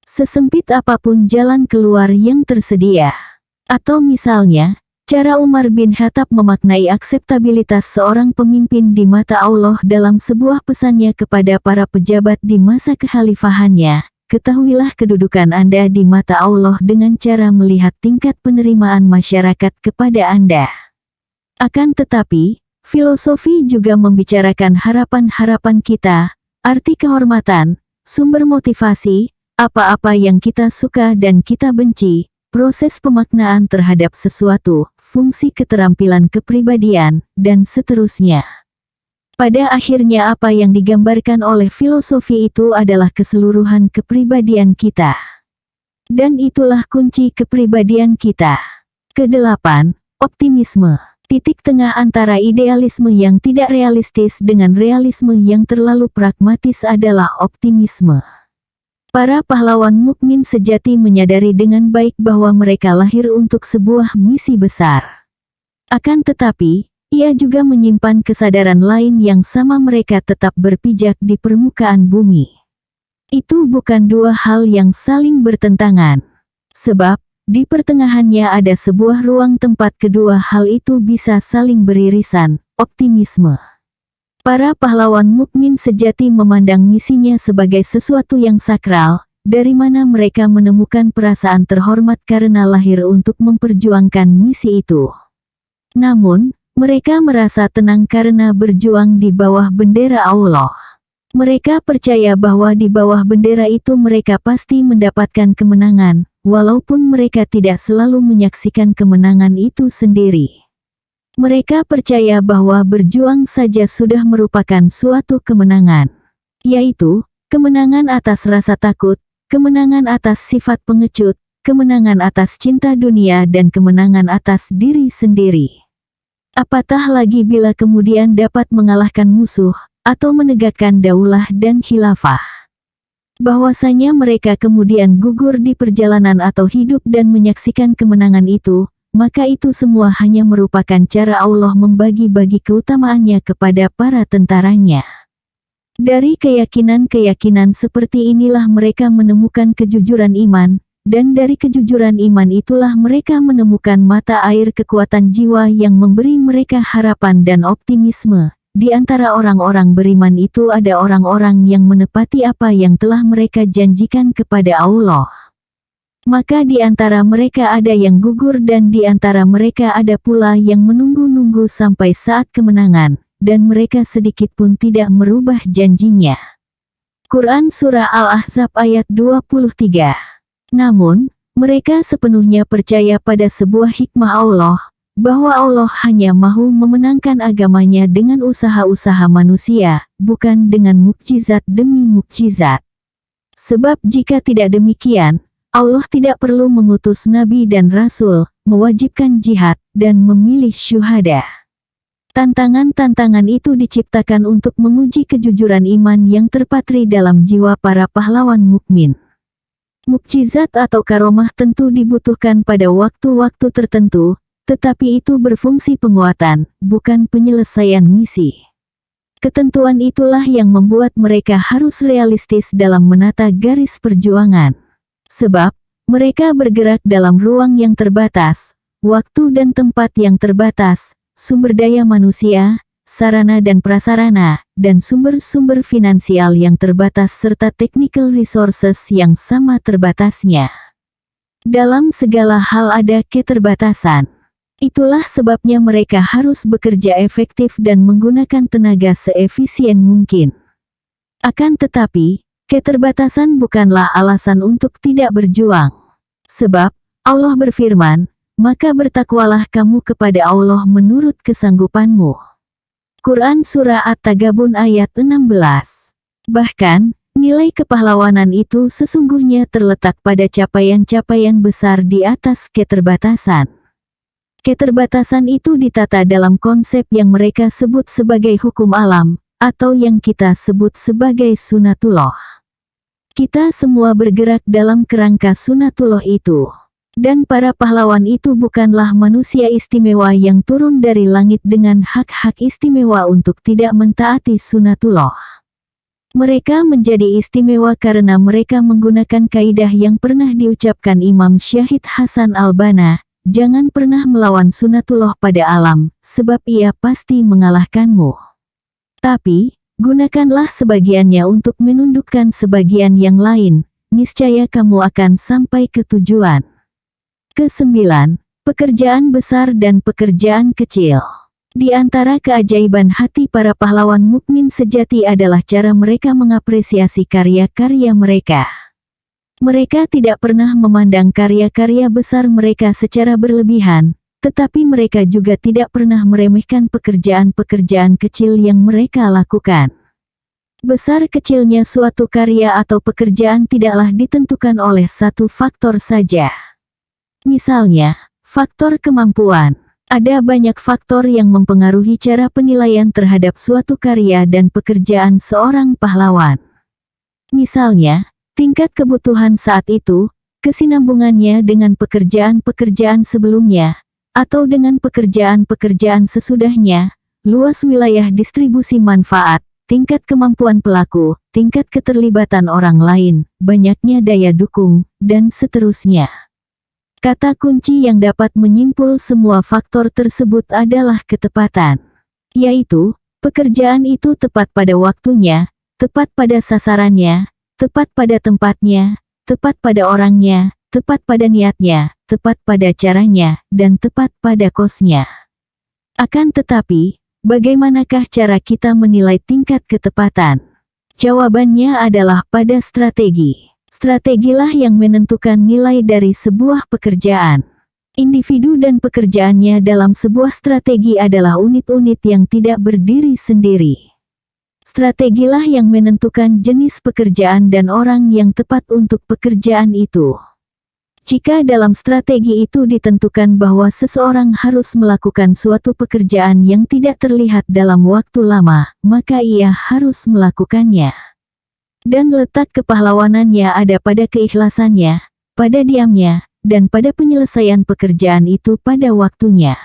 Sesempit apapun jalan keluar yang tersedia. Atau misalnya, cara Umar bin Khattab memaknai akseptabilitas seorang pemimpin di mata Allah dalam sebuah pesannya kepada para pejabat di masa kekhalifahannya. Ketahuilah kedudukan Anda di mata Allah dengan cara melihat tingkat penerimaan masyarakat kepada Anda. Akan tetapi, filosofi juga membicarakan harapan-harapan kita, arti kehormatan, sumber motivasi, apa-apa yang kita suka dan kita benci, proses pemaknaan terhadap sesuatu, fungsi keterampilan kepribadian, dan seterusnya. Pada akhirnya apa yang digambarkan oleh filosofi itu adalah keseluruhan kepribadian kita. Dan itulah kunci kepribadian kita. Kedelapan, optimisme. Titik tengah antara idealisme yang tidak realistis dengan realisme yang terlalu pragmatis adalah optimisme. Para pahlawan mukmin sejati menyadari dengan baik bahwa mereka lahir untuk sebuah misi besar. Akan tetapi, ia juga menyimpan kesadaran lain yang sama mereka tetap berpijak di permukaan bumi. Itu bukan dua hal yang saling bertentangan. Sebab, di pertengahannya ada sebuah ruang tempat kedua hal itu bisa saling beririsan, optimisme. Para pahlawan mukmin sejati memandang misinya sebagai sesuatu yang sakral, dari mana mereka menemukan perasaan terhormat karena lahir untuk memperjuangkan misi itu. Namun, mereka merasa tenang karena berjuang di bawah bendera Allah. Mereka percaya bahwa di bawah bendera itu mereka pasti mendapatkan kemenangan, walaupun mereka tidak selalu menyaksikan kemenangan itu sendiri. Mereka percaya bahwa berjuang saja sudah merupakan suatu kemenangan. Yaitu, kemenangan atas rasa takut, kemenangan atas sifat pengecut, kemenangan atas cinta dunia dan kemenangan atas diri sendiri. Apatah lagi bila kemudian dapat mengalahkan musuh, atau menegakkan daulah dan khilafah. Bahwasanya mereka kemudian gugur di perjalanan atau hidup dan menyaksikan kemenangan itu, maka itu semua hanya merupakan cara Allah membagi-bagi keutamaannya kepada para tentaranya. Dari keyakinan-keyakinan seperti inilah mereka menemukan kejujuran iman, dan dari kejujuran iman itulah mereka menemukan mata air kekuatan jiwa yang memberi mereka harapan dan optimisme. Di antara orang-orang beriman itu ada orang-orang yang menepati apa yang telah mereka janjikan kepada Allah. Maka di antara mereka ada yang gugur dan di antara mereka ada pula yang menunggu-nunggu sampai saat kemenangan, dan mereka sedikit pun tidak merubah janjinya. Quran Surah Al-Ahzab ayat 23. Namun, mereka sepenuhnya percaya pada sebuah hikmah Allah, bahwa Allah hanya mahu memenangkan agamanya dengan usaha-usaha manusia, bukan dengan mukjizat demi mukjizat. Sebab jika tidak demikian, Allah tidak perlu mengutus nabi dan rasul, mewajibkan jihad, dan memilih syuhada. Tantangan-tantangan itu diciptakan untuk menguji kejujuran iman yang terpatri dalam jiwa para pahlawan mukmin. Mukjizat atau karomah tentu dibutuhkan pada waktu-waktu tertentu, tetapi itu berfungsi penguatan, bukan penyelesaian misi. Ketentuan itulah yang membuat mereka harus realistis dalam menata garis perjuangan. Sebab, mereka bergerak dalam ruang yang terbatas, waktu dan tempat yang terbatas, sumber daya manusia, sarana dan prasarana, dan sumber-sumber finansial yang terbatas serta technical resources yang sama terbatasnya. Dalam segala hal ada keterbatasan. Itulah sebabnya mereka harus bekerja efektif dan menggunakan tenaga seefisien mungkin. Akan tetapi, keterbatasan bukanlah alasan untuk tidak berjuang. Sebab, Allah berfirman, maka bertakwalah kamu kepada Allah menurut kesanggupanmu. Quran Surah At-Tagabun ayat 16. Bahkan, nilai kepahlawanan itu sesungguhnya terletak pada capaian-capaian besar di atas keterbatasan. Keterbatasan itu ditata dalam konsep yang mereka sebut sebagai hukum alam, atau yang kita sebut sebagai sunatullah. Kita semua bergerak dalam kerangka sunatullah itu. Dan para pahlawan itu bukanlah manusia istimewa yang turun dari langit dengan hak-hak istimewa untuk tidak mentaati sunatullah. Mereka menjadi istimewa karena mereka menggunakan kaidah yang pernah diucapkan Imam Syahid Hasan Al-Banna, jangan pernah melawan sunatullah pada alam, sebab ia pasti mengalahkanmu. Tapi, gunakanlah sebagiannya untuk menundukkan sebagian yang lain, niscaya kamu akan sampai ke tujuan. Ke-9. Pekerjaan besar dan pekerjaan kecil. Di antara keajaiban hati para pahlawan mukmin sejati adalah cara mereka mengapresiasi karya-karya mereka. Mereka tidak pernah memandang karya-karya besar mereka secara berlebihan, tetapi mereka juga tidak pernah meremehkan pekerjaan-pekerjaan kecil yang mereka lakukan. Besar kecilnya suatu karya atau pekerjaan tidaklah ditentukan oleh satu faktor saja. Misalnya, faktor kemampuan. Ada banyak faktor yang mempengaruhi cara penilaian terhadap suatu karya dan pekerjaan seorang pahlawan. Misalnya, tingkat kebutuhan saat itu, kesinambungannya dengan pekerjaan-pekerjaan sebelumnya, atau dengan pekerjaan-pekerjaan sesudahnya, luas wilayah distribusi manfaat, tingkat kemampuan pelaku, tingkat keterlibatan orang lain, banyaknya daya dukung, dan seterusnya. Kata kunci yang dapat menyimpul semua faktor tersebut adalah ketepatan. Yaitu, pekerjaan itu tepat pada waktunya, tepat pada sasarannya, tepat pada tempatnya, tepat pada orangnya, tepat pada niatnya, tepat pada caranya, dan tepat pada kosnya. Akan tetapi, bagaimanakah cara kita menilai tingkat ketepatan? Jawabannya adalah pada strategi. Strategilah yang menentukan nilai dari sebuah pekerjaan. Individu dan pekerjaannya dalam sebuah strategi adalah unit-unit yang tidak berdiri sendiri. Strategilah yang menentukan jenis pekerjaan dan orang yang tepat untuk pekerjaan itu. Jika dalam strategi itu ditentukan bahwa seseorang harus melakukan suatu pekerjaan yang tidak terlihat dalam waktu lama, maka ia harus melakukannya. Dan letak kepahlawanannya ada pada keikhlasannya, pada diamnya, dan pada penyelesaian pekerjaan itu pada waktunya.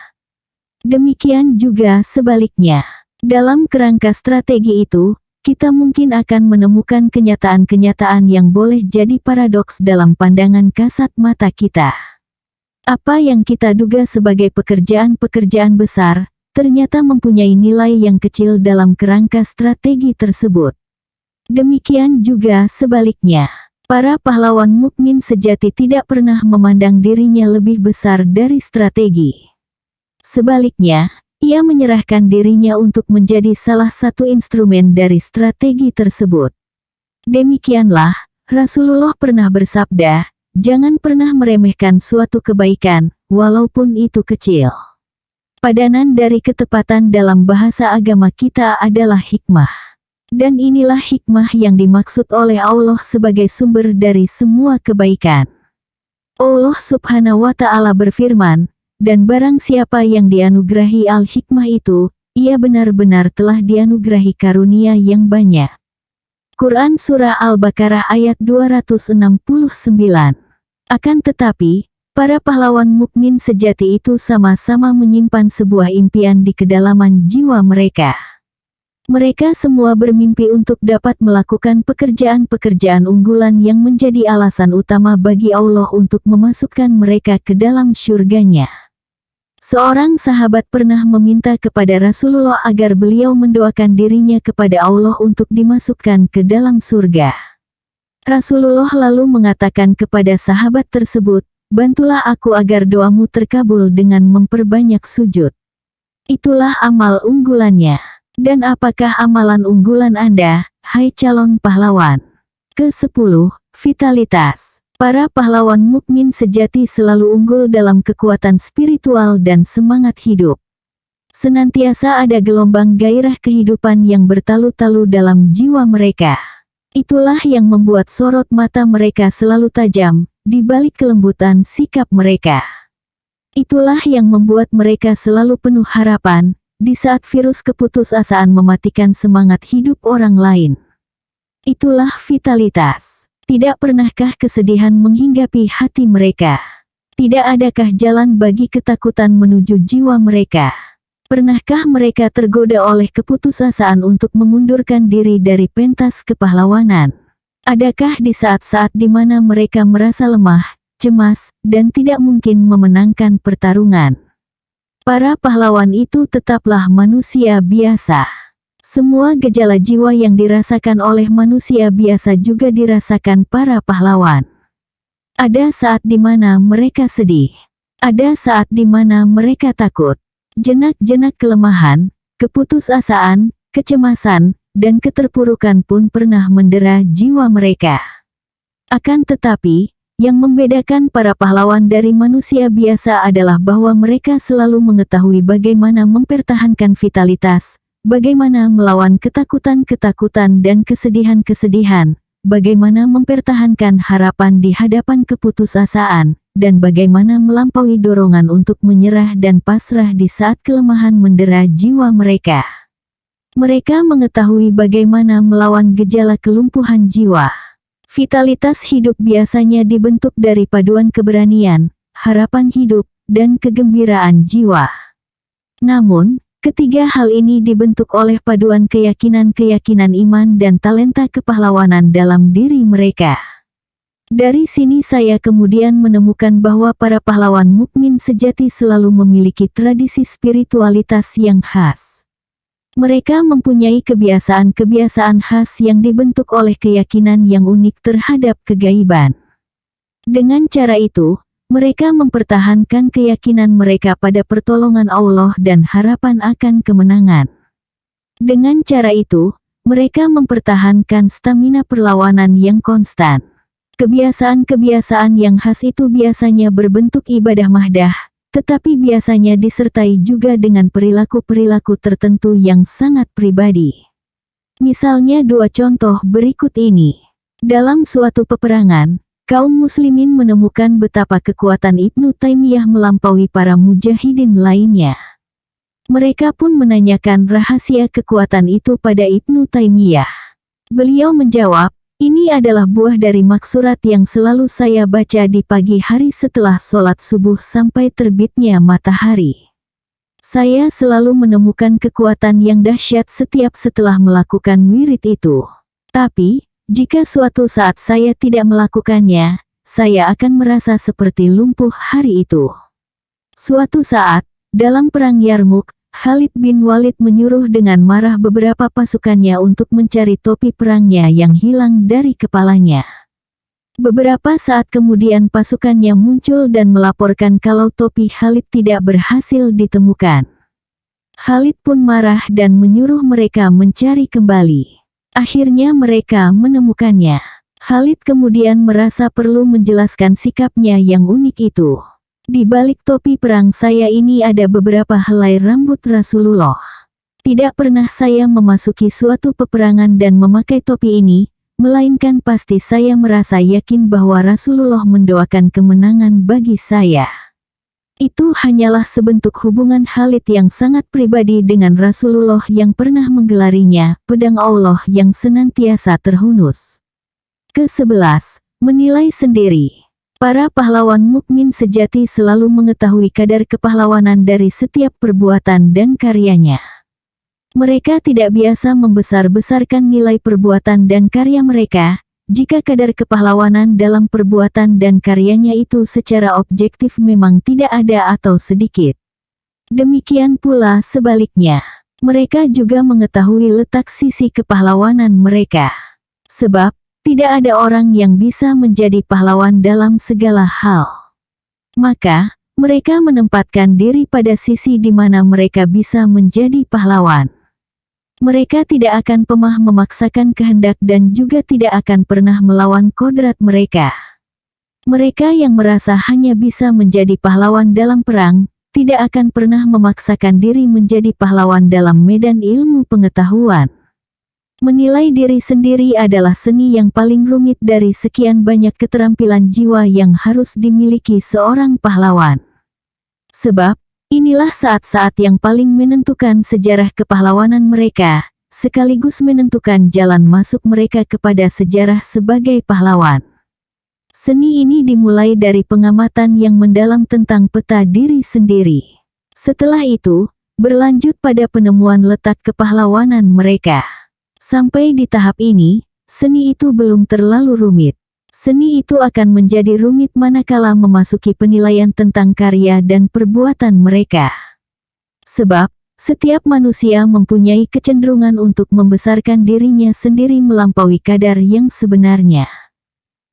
Demikian juga sebaliknya. Dalam kerangka strategi itu, kita mungkin akan menemukan kenyataan-kenyataan yang boleh jadi paradoks dalam pandangan kasat mata kita. Apa yang kita duga sebagai pekerjaan-pekerjaan besar, ternyata mempunyai nilai yang kecil dalam kerangka strategi tersebut. Demikian juga sebaliknya. Para pahlawan mukmin sejati tidak pernah memandang dirinya lebih besar dari strategi. Sebaliknya, ia menyerahkan dirinya untuk menjadi salah satu instrumen dari strategi tersebut. Demikianlah, Rasulullah pernah bersabda, "Jangan pernah meremehkan suatu kebaikan, walaupun itu kecil." Padanan dari ketepatan dalam bahasa agama kita adalah hikmah. Dan inilah hikmah yang dimaksud oleh Allah sebagai sumber dari semua kebaikan. Allah Subhanahu wa Ta'ala berfirman, "Dan barang siapa yang dianugerahi al-hikmah itu, ia benar-benar telah dianugerahi karunia yang banyak." Quran Surah Al-Baqarah ayat 269. Akan tetapi, para pahlawan mukmin sejati itu sama-sama menyimpan sebuah impian di kedalaman jiwa mereka. Mereka semua bermimpi untuk dapat melakukan pekerjaan-pekerjaan unggulan yang menjadi alasan utama bagi Allah untuk memasukkan mereka ke dalam syurganya. Seorang sahabat pernah meminta kepada Rasulullah agar beliau mendoakan dirinya kepada Allah untuk dimasukkan ke dalam surga. Rasulullah lalu mengatakan kepada sahabat tersebut, "Bantulah aku agar doamu terkabul dengan memperbanyak sujud." Itulah amal unggulannya. Dan apakah amalan unggulan Anda, hai calon pahlawan? Ke-10, vitalitas. Para pahlawan mukmin sejati selalu unggul dalam kekuatan spiritual dan semangat hidup. Senantiasa ada gelombang gairah kehidupan yang bertalu-talu dalam jiwa mereka. Itulah yang membuat sorot mata mereka selalu tajam, di balik kelembutan sikap mereka. Itulah yang membuat mereka selalu penuh harapan, di saat virus keputusasaan mematikan semangat hidup orang lain. Itulah vitalitas. Tidak pernahkah kesedihan menghinggapi hati mereka? Tidak adakah jalan bagi ketakutan menuju jiwa mereka? Pernahkah mereka tergoda oleh keputusasaan untuk mengundurkan diri dari pentas kepahlawanan? Adakah di saat-saat di mana mereka merasa lemah, cemas, dan tidak mungkin memenangkan pertarungan? Para pahlawan itu tetaplah manusia biasa. Semua gejala jiwa yang dirasakan oleh manusia biasa juga dirasakan para pahlawan. Ada saat di mana mereka sedih. Ada saat di mana mereka takut. Jenak-jenak kelemahan, keputusasaan, kecemasan, dan keterpurukan pun pernah mendera jiwa mereka. Akan tetapi, yang membedakan para pahlawan dari manusia biasa adalah bahwa mereka selalu mengetahui bagaimana mempertahankan vitalitas, bagaimana melawan ketakutan-ketakutan dan kesedihan-kesedihan, bagaimana mempertahankan harapan di hadapan keputusasaan, dan bagaimana melampaui dorongan untuk menyerah dan pasrah di saat kelemahan mendera jiwa mereka. Mereka mengetahui bagaimana melawan gejala kelumpuhan jiwa. Vitalitas hidup biasanya dibentuk dari paduan keberanian, harapan hidup, dan kegembiraan jiwa. Namun, ketiga hal ini dibentuk oleh paduan keyakinan-keyakinan iman dan talenta kepahlawanan dalam diri mereka. Dari sini saya kemudian menemukan bahwa para pahlawan mukmin sejati selalu memiliki tradisi spiritualitas yang khas. Mereka mempunyai kebiasaan-kebiasaan khas yang dibentuk oleh keyakinan yang unik terhadap kegaiban. Dengan cara itu, mereka mempertahankan keyakinan mereka pada pertolongan Allah dan harapan akan kemenangan. Dengan cara itu, mereka mempertahankan stamina perlawanan yang konstan. Kebiasaan-kebiasaan yang khas itu biasanya berbentuk ibadah mahdah, tetapi biasanya disertai juga dengan perilaku-perilaku tertentu yang sangat pribadi. Misalnya dua contoh berikut ini. Dalam suatu peperangan, kaum muslimin menemukan betapa kekuatan Ibnu Taimiyah melampaui para mujahidin lainnya. Mereka pun menanyakan rahasia kekuatan itu pada Ibnu Taimiyah. Beliau menjawab, "Ini adalah buah dari maksurat yang selalu saya baca di pagi hari setelah sholat subuh sampai terbitnya matahari. Saya selalu menemukan kekuatan yang dahsyat setiap setelah melakukan wirid itu. Tapi, jika suatu saat saya tidak melakukannya, saya akan merasa seperti lumpuh hari itu." Suatu saat, dalam perang Yarmuk, Khalid bin Walid menyuruh dengan marah beberapa pasukannya untuk mencari topi perangnya yang hilang dari kepalanya. Beberapa saat kemudian pasukannya muncul dan melaporkan kalau topi Khalid tidak berhasil ditemukan. Khalid pun marah dan menyuruh mereka mencari kembali. Akhirnya mereka menemukannya. Khalid kemudian merasa perlu menjelaskan sikapnya yang unik itu. Di balik topi perang saya ini ada beberapa helai rambut Rasulullah. Tidak pernah saya memasuki suatu peperangan dan memakai topi ini, melainkan pasti saya merasa yakin bahwa Rasulullah mendoakan kemenangan bagi saya. Itu hanyalah sebentuk hubungan Khalid yang sangat pribadi dengan Rasulullah yang pernah menggelarinya, pedang Allah yang senantiasa terhunus. Ke-11. Menilai sendiri. Para pahlawan mukmin sejati selalu mengetahui kadar kepahlawanan dari setiap perbuatan dan karyanya. Mereka tidak biasa membesar-besarkan nilai perbuatan dan karya mereka, jika kadar kepahlawanan dalam perbuatan dan karyanya itu secara objektif memang tidak ada atau sedikit. Demikian pula sebaliknya, mereka juga mengetahui letak sisi kepahlawanan mereka. Sebab, tidak ada orang yang bisa menjadi pahlawan dalam segala hal. Maka, mereka menempatkan diri pada sisi di mana mereka bisa menjadi pahlawan. Mereka tidak akan pernah memaksakan kehendak dan juga tidak akan pernah melawan kodrat mereka. Mereka yang merasa hanya bisa menjadi pahlawan dalam perang, tidak akan pernah memaksakan diri menjadi pahlawan dalam medan ilmu pengetahuan. Menilai diri sendiri adalah seni yang paling rumit dari sekian banyak keterampilan jiwa yang harus dimiliki seorang pahlawan. Sebab, inilah saat-saat yang paling menentukan sejarah kepahlawanan mereka, sekaligus menentukan jalan masuk mereka kepada sejarah sebagai pahlawan. Seni ini dimulai dari pengamatan yang mendalam tentang peta diri sendiri. Setelah itu, berlanjut pada penemuan letak kepahlawanan mereka. Sampai di tahap ini, seni itu belum terlalu rumit. Seni itu akan menjadi rumit manakala memasuki penilaian tentang karya dan perbuatan mereka. Sebab, setiap manusia mempunyai kecenderungan untuk membesarkan dirinya sendiri melampaui kadar yang sebenarnya.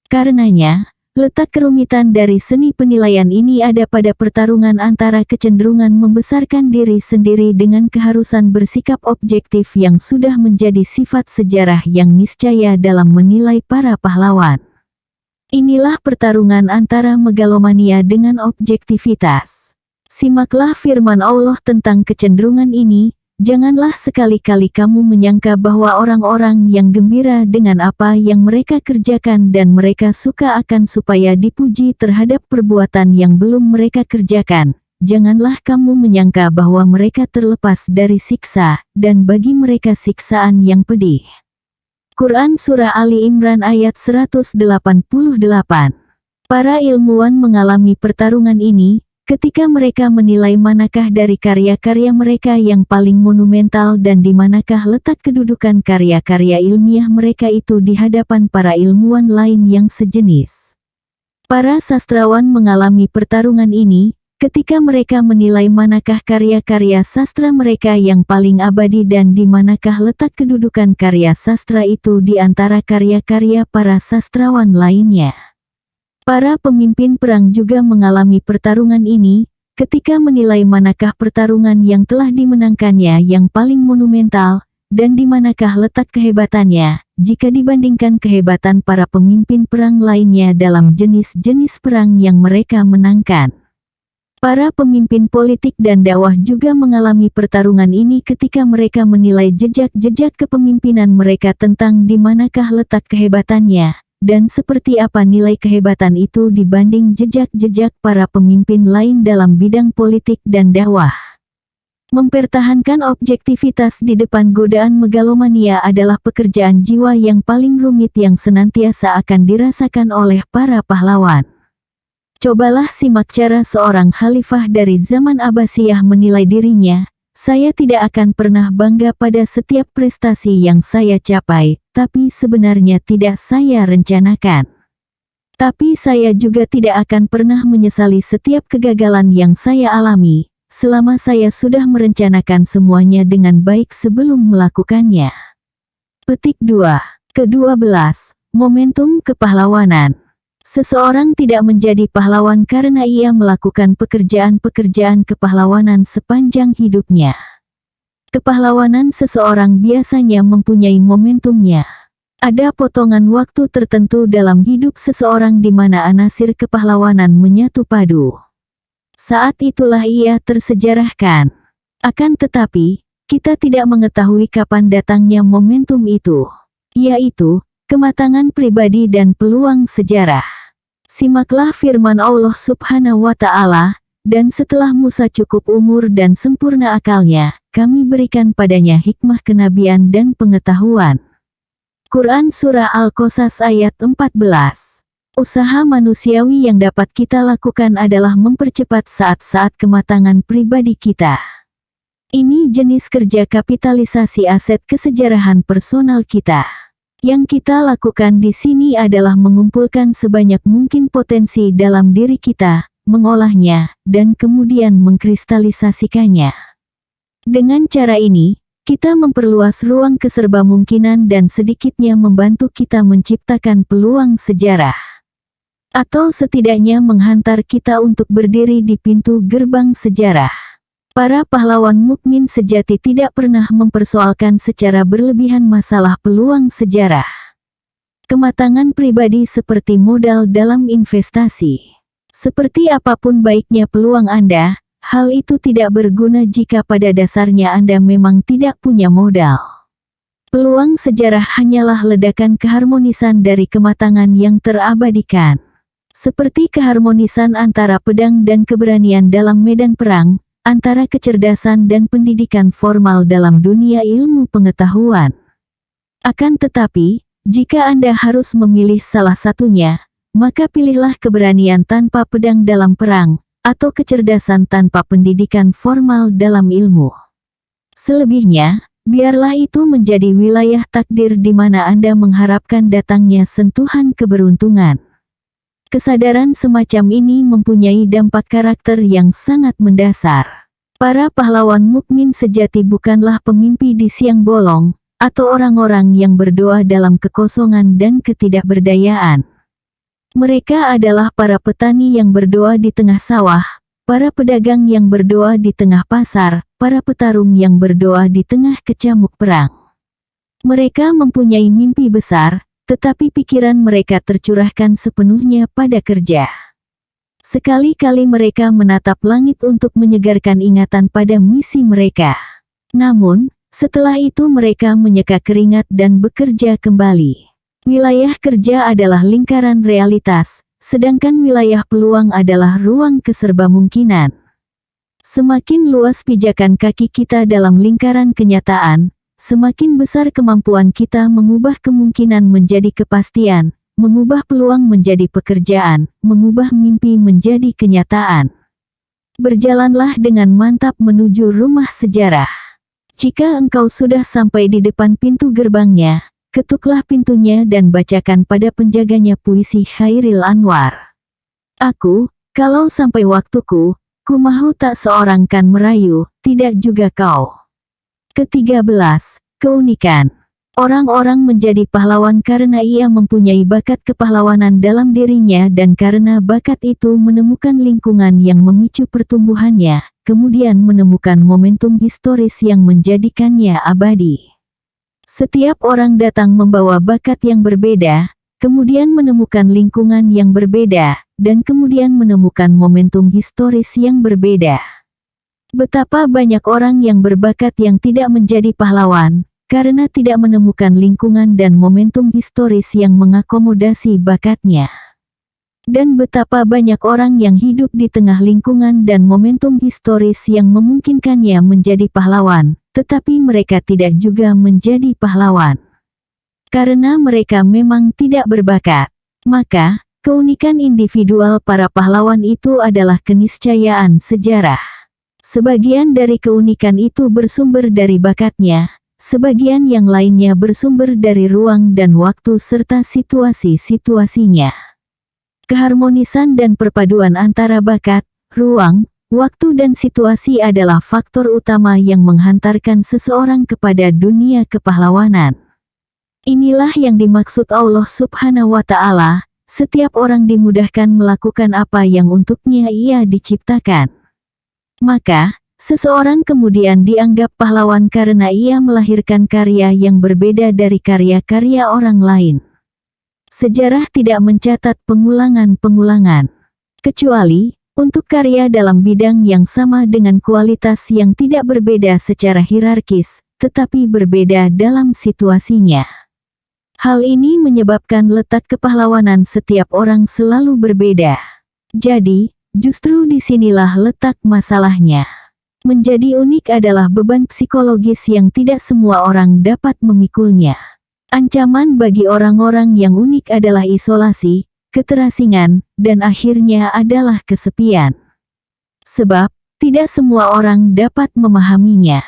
Karenanya, letak kerumitan dari seni penilaian ini ada pada pertarungan antara kecenderungan membesarkan diri sendiri dengan keharusan bersikap objektif yang sudah menjadi sifat sejarah yang niscaya dalam menilai para pahlawan. Inilah pertarungan antara megalomania dengan objektivitas. Simaklah firman Allah tentang kecenderungan ini, janganlah sekali-kali kamu menyangka bahwa orang-orang yang gembira dengan apa yang mereka kerjakan dan mereka suka akan supaya dipuji terhadap perbuatan yang belum mereka kerjakan. Janganlah kamu menyangka bahwa mereka terlepas dari siksa, dan bagi mereka siksaan yang pedih. Quran Surah Ali Imran ayat 188. Para ilmuwan mengalami pertarungan ini, ketika mereka menilai manakah dari karya-karya mereka yang paling monumental dan di manakah letak kedudukan karya-karya ilmiah mereka itu di hadapan para ilmuwan lain yang sejenis. Para sastrawan mengalami pertarungan ini, ketika mereka menilai manakah karya-karya sastra mereka yang paling abadi dan di manakah letak kedudukan karya sastra itu di antara karya-karya para sastrawan lainnya. Para pemimpin perang juga mengalami pertarungan ini, ketika menilai manakah pertarungan yang telah dimenangkannya yang paling monumental, dan di manakah letak kehebatannya, jika dibandingkan kehebatan para pemimpin perang lainnya dalam jenis-jenis perang yang mereka menangkan. Para pemimpin politik dan dakwah juga mengalami pertarungan ini ketika mereka menilai jejak-jejak kepemimpinan mereka tentang di manakah letak kehebatannya, dan seperti apa nilai kehebatan itu dibanding jejak-jejak para pemimpin lain dalam bidang politik dan dakwah. Mempertahankan objektivitas di depan godaan megalomania adalah pekerjaan jiwa yang paling rumit yang senantiasa akan dirasakan oleh para pahlawan. Cobalah simak cara seorang khalifah dari zaman Abbasiyah menilai dirinya. Saya tidak akan pernah bangga pada setiap prestasi yang saya capai, tapi sebenarnya tidak saya rencanakan. Tapi saya juga tidak akan pernah menyesali setiap kegagalan yang saya alami, selama saya sudah merencanakan semuanya dengan baik sebelum melakukannya. Petik 2. Ke-12. Momentum kepahlawanan. Seseorang tidak menjadi pahlawan karena ia melakukan pekerjaan-pekerjaan kepahlawanan sepanjang hidupnya. Kepahlawanan seseorang biasanya mempunyai momentumnya. Ada potongan waktu tertentu dalam hidup seseorang di mana anasir kepahlawanan menyatu padu. Saat itulah ia tersejarahkan. Akan tetapi, kita tidak mengetahui kapan datangnya momentum itu, yaitu kematangan pribadi dan peluang sejarah. Simaklah firman Allah Subhanahu wa Ta'ala, dan setelah Musa cukup umur dan sempurna akalnya, kami berikan padanya hikmah kenabian dan pengetahuan. Quran Surah Al-Qasas ayat 14. Usaha manusiawi yang dapat kita lakukan adalah mempercepat saat-saat kematangan pribadi kita. Ini jenis kerja kapitalisasi aset kesejarahan personal kita. Yang kita lakukan di sini adalah mengumpulkan sebanyak mungkin potensi dalam diri kita, mengolahnya, dan kemudian mengkristalisasikannya. Dengan cara ini, kita memperluas ruang keserbamungkinan dan sedikitnya membantu kita menciptakan peluang sejarah. Atau setidaknya menghantar kita untuk berdiri di pintu gerbang sejarah. Para pahlawan mukmin sejati tidak pernah mempersoalkan secara berlebihan masalah peluang sejarah. Kematangan pribadi seperti modal dalam investasi. Seperti apapun baiknya peluang Anda, hal itu tidak berguna jika pada dasarnya Anda memang tidak punya modal. Peluang sejarah hanyalah ledakan keharmonisan dari kematangan yang terabadikan. Seperti keharmonisan antara pedang dan keberanian dalam medan perang, antara kecerdasan dan pendidikan formal dalam dunia ilmu pengetahuan. Akan tetapi, jika Anda harus memilih salah satunya, maka pilihlah keberanian tanpa pedang dalam perang, atau kecerdasan tanpa pendidikan formal dalam ilmu. Selebihnya, biarlah itu menjadi wilayah takdir di mana Anda mengharapkan datangnya sentuhan keberuntungan. Kesadaran semacam ini mempunyai dampak karakter yang sangat mendasar. Para pahlawan mukmin sejati bukanlah pemimpi di siang bolong, atau orang-orang yang berdoa dalam kekosongan dan ketidakberdayaan. Mereka adalah para petani yang berdoa di tengah sawah, para pedagang yang berdoa di tengah pasar, para petarung yang berdoa di tengah kecamuk perang. Mereka mempunyai mimpi besar, tetapi pikiran mereka tercurahkan sepenuhnya pada kerja. Sekali-kali mereka menatap langit untuk menyegarkan ingatan pada misi mereka. Namun, setelah itu mereka menyeka keringat dan bekerja kembali. Wilayah kerja adalah lingkaran realitas, sedangkan wilayah peluang adalah ruang keserbamungkinan. Semakin luas pijakan kaki kita dalam lingkaran kenyataan, semakin besar kemampuan kita mengubah kemungkinan menjadi kepastian, mengubah peluang menjadi pekerjaan, mengubah mimpi menjadi kenyataan. Berjalanlah dengan mantap menuju rumah sejarah. Jika engkau sudah sampai di depan pintu gerbangnya, ketuklah pintunya dan bacakan pada penjaganya puisi Khairil Anwar. Aku, kalau sampai waktuku, ku mahu tak seorang kan merayu, tidak juga kau. Ke-13, keunikan. Orang-orang menjadi pahlawan karena ia mempunyai bakat kepahlawanan dalam dirinya dan karena bakat itu menemukan lingkungan yang memicu pertumbuhannya, kemudian menemukan momentum historis yang menjadikannya abadi. Setiap orang datang membawa bakat yang berbeda, kemudian menemukan lingkungan yang berbeda, dan kemudian menemukan momentum historis yang berbeda. Betapa banyak orang yang berbakat yang tidak menjadi pahlawan, karena tidak menemukan lingkungan dan momentum historis yang mengakomodasi bakatnya. Dan betapa banyak orang yang hidup di tengah lingkungan dan momentum historis yang memungkinkannya menjadi pahlawan, tetapi mereka tidak juga menjadi pahlawan. Karena mereka memang tidak berbakat. Maka, keunikan individual para pahlawan itu adalah keniscayaan sejarah. Sebagian dari keunikan itu bersumber dari bakatnya, sebagian yang lainnya bersumber dari ruang dan waktu serta situasi-situasinya. Keharmonisan dan perpaduan antara bakat, ruang, waktu dan situasi adalah faktor utama yang menghantarkan seseorang kepada dunia kepahlawanan. Inilah yang dimaksud Allah Subhanahu wa Ta'ala, setiap orang dimudahkan melakukan apa yang untuknya ia diciptakan. Maka, seseorang kemudian dianggap pahlawan karena ia melahirkan karya yang berbeda dari karya-karya orang lain. Sejarah tidak mencatat pengulangan-pengulangan. Kecuali, untuk karya dalam bidang yang sama dengan kualitas yang tidak berbeda secara hierarkis, tetapi berbeda dalam situasinya. Hal ini menyebabkan letak kepahlawanan setiap orang selalu berbeda. Jadi, justru disinilah letak masalahnya. Menjadi unik adalah beban psikologis yang tidak semua orang dapat memikulnya. Ancaman bagi orang-orang yang unik adalah isolasi, keterasingan, dan akhirnya adalah kesepian. Sebab, tidak semua orang dapat memahaminya.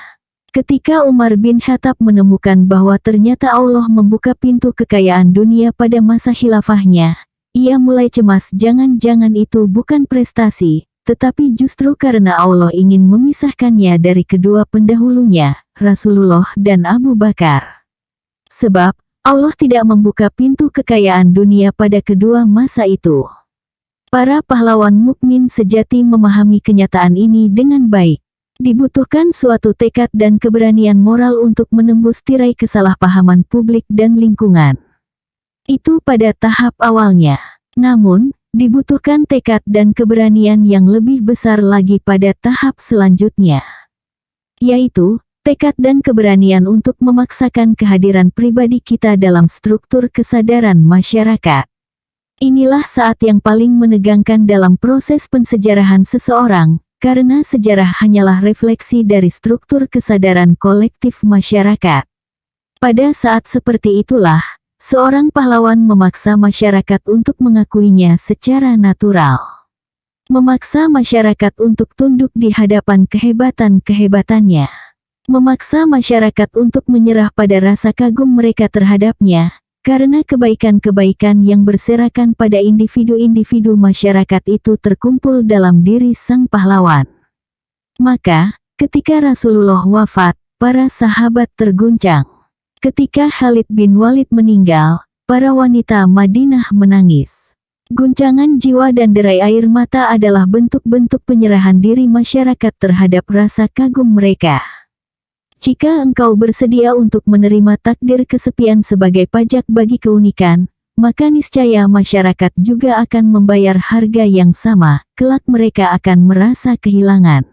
Ketika Umar bin Khattab menemukan bahwa ternyata Allah membuka pintu kekayaan dunia pada masa khilafahnya, ia mulai cemas jangan-jangan itu bukan prestasi, tetapi justru karena Allah ingin memisahkannya dari kedua pendahulunya, Rasulullah dan Abu Bakar. Sebab, Allah tidak membuka pintu kekayaan dunia pada kedua masa itu. Para pahlawan mukmin sejati memahami kenyataan ini dengan baik. Dibutuhkan suatu tekad dan keberanian moral untuk menembus tirai kesalahpahaman publik dan lingkungan. Itu pada tahap awalnya. Namun, dibutuhkan tekad dan keberanian yang lebih besar lagi pada tahap selanjutnya. Yaitu, tekad dan keberanian untuk memaksakan kehadiran pribadi kita dalam struktur kesadaran masyarakat. Inilah saat yang paling menegangkan dalam proses pensejarahan seseorang, karena sejarah hanyalah refleksi dari struktur kesadaran kolektif masyarakat. Pada saat seperti itulah, seorang pahlawan memaksa masyarakat untuk mengakuinya secara natural. Memaksa masyarakat untuk tunduk di hadapan kehebatan-kehebatannya. Memaksa masyarakat untuk menyerah pada rasa kagum mereka terhadapnya, karena kebaikan-kebaikan yang berserakan pada individu-individu masyarakat itu terkumpul dalam diri sang pahlawan. Maka, ketika Rasulullah wafat, para sahabat terguncang. Ketika Khalid bin Walid meninggal, para wanita Madinah menangis. Guncangan jiwa dan derai air mata adalah bentuk-bentuk penyerahan diri masyarakat terhadap rasa kagum mereka. Jika engkau bersedia untuk menerima takdir kesepian sebagai pajak bagi keunikan, maka niscaya masyarakat juga akan membayar harga yang sama, kelak mereka akan merasa kehilangan.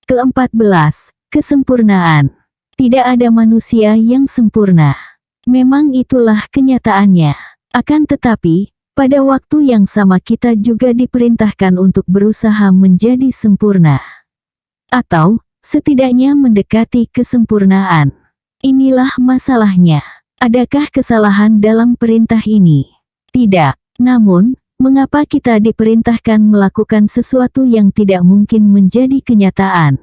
Ke-14, kesempurnaan. Tidak ada manusia yang sempurna. Memang itulah kenyataannya. Akan tetapi, pada waktu yang sama kita juga diperintahkan untuk berusaha menjadi sempurna. Atau, setidaknya mendekati kesempurnaan. Inilah masalahnya. Adakah kesalahan dalam perintah ini? Tidak. Namun, mengapa kita diperintahkan melakukan sesuatu yang tidak mungkin menjadi kenyataan?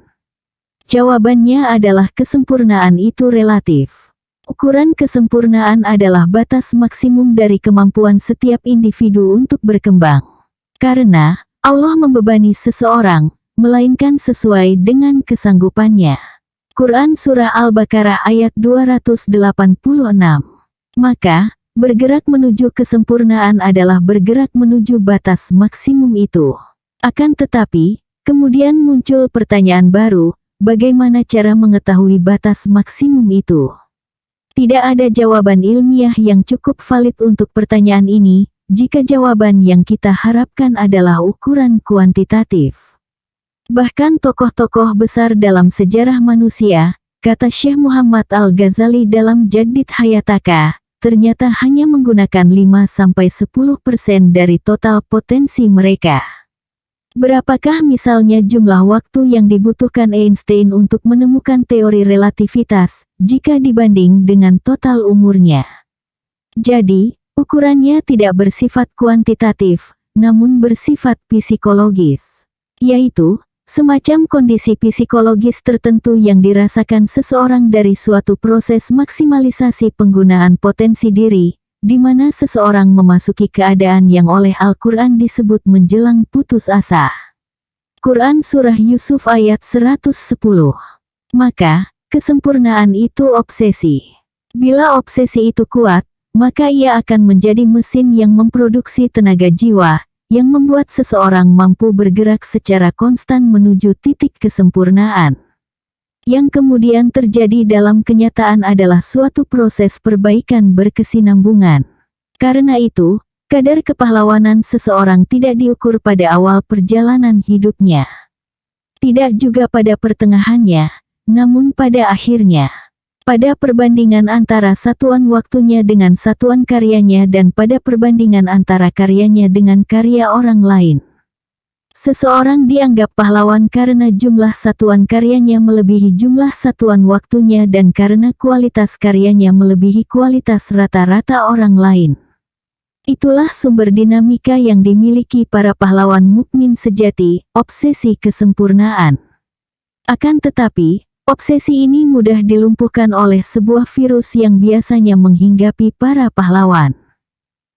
Jawabannya adalah kesempurnaan itu relatif. Ukuran kesempurnaan adalah batas maksimum dari kemampuan setiap individu untuk berkembang. Karena, Allah membebani seseorang, melainkan sesuai dengan kesanggupannya. Quran Surah Al-Baqarah ayat 286. Maka, bergerak menuju kesempurnaan adalah bergerak menuju batas maksimum itu. Akan tetapi, kemudian muncul pertanyaan baru, bagaimana cara mengetahui batas maksimum itu? Tidak ada jawaban ilmiah yang cukup valid untuk pertanyaan ini, jika jawaban yang kita harapkan adalah ukuran kuantitatif. Bahkan tokoh-tokoh besar dalam sejarah manusia, kata Syekh Muhammad Al-Ghazali dalam Jadid Hayataka, ternyata hanya menggunakan 5-10% dari total potensi mereka. Berapakah misalnya jumlah waktu yang dibutuhkan Einstein untuk menemukan teori relativitas, jika dibanding dengan total umurnya? Jadi, ukurannya tidak bersifat kuantitatif, namun bersifat psikologis. Yaitu, semacam kondisi psikologis tertentu yang dirasakan seseorang dari suatu proses maksimalisasi penggunaan potensi diri, di mana seseorang memasuki keadaan yang oleh Al-Quran disebut menjelang putus asa. Quran Surah Yusuf ayat 110. Maka, kesempurnaan itu obsesi. Bila obsesi itu kuat, maka ia akan menjadi mesin yang memproduksi tenaga jiwa, yang membuat seseorang mampu bergerak secara konstan menuju titik kesempurnaan. Yang kemudian terjadi dalam kenyataan adalah suatu proses perbaikan berkesinambungan. Karena itu, kadar kepahlawanan seseorang tidak diukur pada awal perjalanan hidupnya. Tidak juga pada pertengahannya, namun pada akhirnya. Pada perbandingan antara satuan waktunya dengan satuan karyanya dan pada perbandingan antara karyanya dengan karya orang lain. Seseorang dianggap pahlawan karena jumlah satuan karyanya melebihi jumlah satuan waktunya dan karena kualitas karyanya melebihi kualitas rata-rata orang lain. Itulah sumber dinamika yang dimiliki para pahlawan mukmin sejati, obsesi kesempurnaan. Akan tetapi, obsesi ini mudah dilumpuhkan oleh sebuah virus yang biasanya menghinggapi para pahlawan.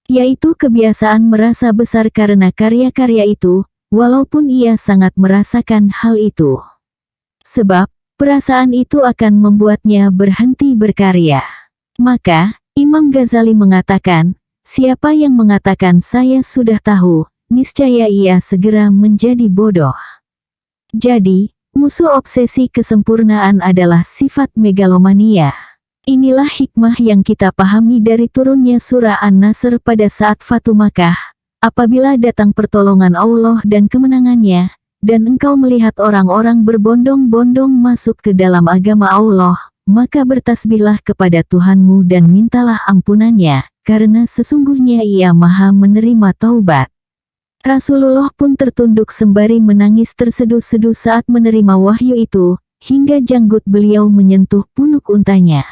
Yaitu kebiasaan merasa besar karena karya-karya itu, walaupun ia sangat merasakan hal itu. Sebab, perasaan itu akan membuatnya berhenti berkarya. Maka, Imam Ghazali mengatakan, siapa yang mengatakan saya sudah tahu, niscaya ia segera menjadi bodoh. Jadi, musuh obsesi kesempurnaan adalah sifat megalomania. Inilah hikmah yang kita pahami dari turunnya surah An-Nasr pada saat Fatu Makkah. Apabila datang pertolongan Allah dan kemenangannya, dan engkau melihat orang-orang berbondong-bondong masuk ke dalam agama Allah, maka bertasbihlah kepada Tuhanmu dan mintalah ampunannya, karena sesungguhnya Ia Maha menerima taubat. Rasulullah pun tertunduk sembari menangis terseduh-seduh saat menerima wahyu itu, hingga janggut beliau menyentuh punuk untanya.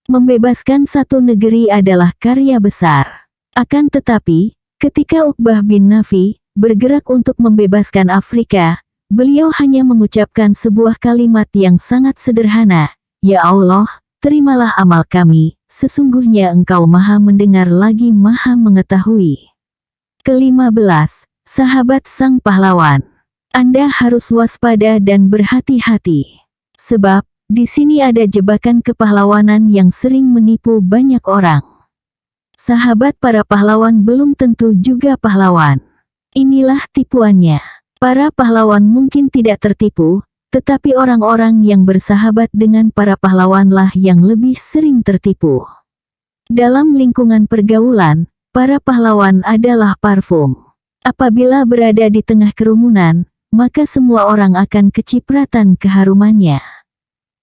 Membebaskan satu negeri adalah karya besar. Akan tetapi, ketika Uqbah bin Nafi bergerak untuk membebaskan Afrika, beliau hanya mengucapkan sebuah kalimat yang sangat sederhana, "Ya Allah, terimalah amal kami, sesungguhnya Engkau Maha mendengar lagi Maha mengetahui." Ke-15, sahabat sang pahlawan. Anda harus waspada dan berhati-hati. Sebab, di sini ada jebakan kepahlawanan yang sering menipu banyak orang. Sahabat para pahlawan belum tentu juga pahlawan. Inilah tipuannya. Para pahlawan mungkin tidak tertipu, tetapi orang-orang yang bersahabat dengan para pahlawanlah yang lebih sering tertipu. Dalam lingkungan pergaulan, para pahlawan adalah parfum. Apabila berada di tengah kerumunan, maka semua orang akan kecipratan keharumannya.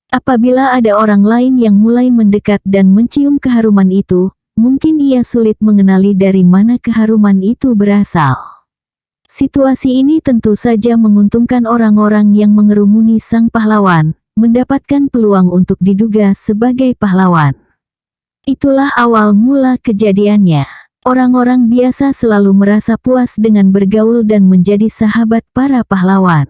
Apabila ada orang lain yang mulai mendekat dan mencium keharuman itu, mungkin ia sulit mengenali dari mana keharuman itu berasal. Situasi ini tentu saja menguntungkan orang-orang yang mengerumuni sang pahlawan, mendapatkan peluang untuk diduga sebagai pahlawan. Itulah awal mula kejadiannya. Orang-orang biasa selalu merasa puas dengan bergaul dan menjadi sahabat para pahlawan.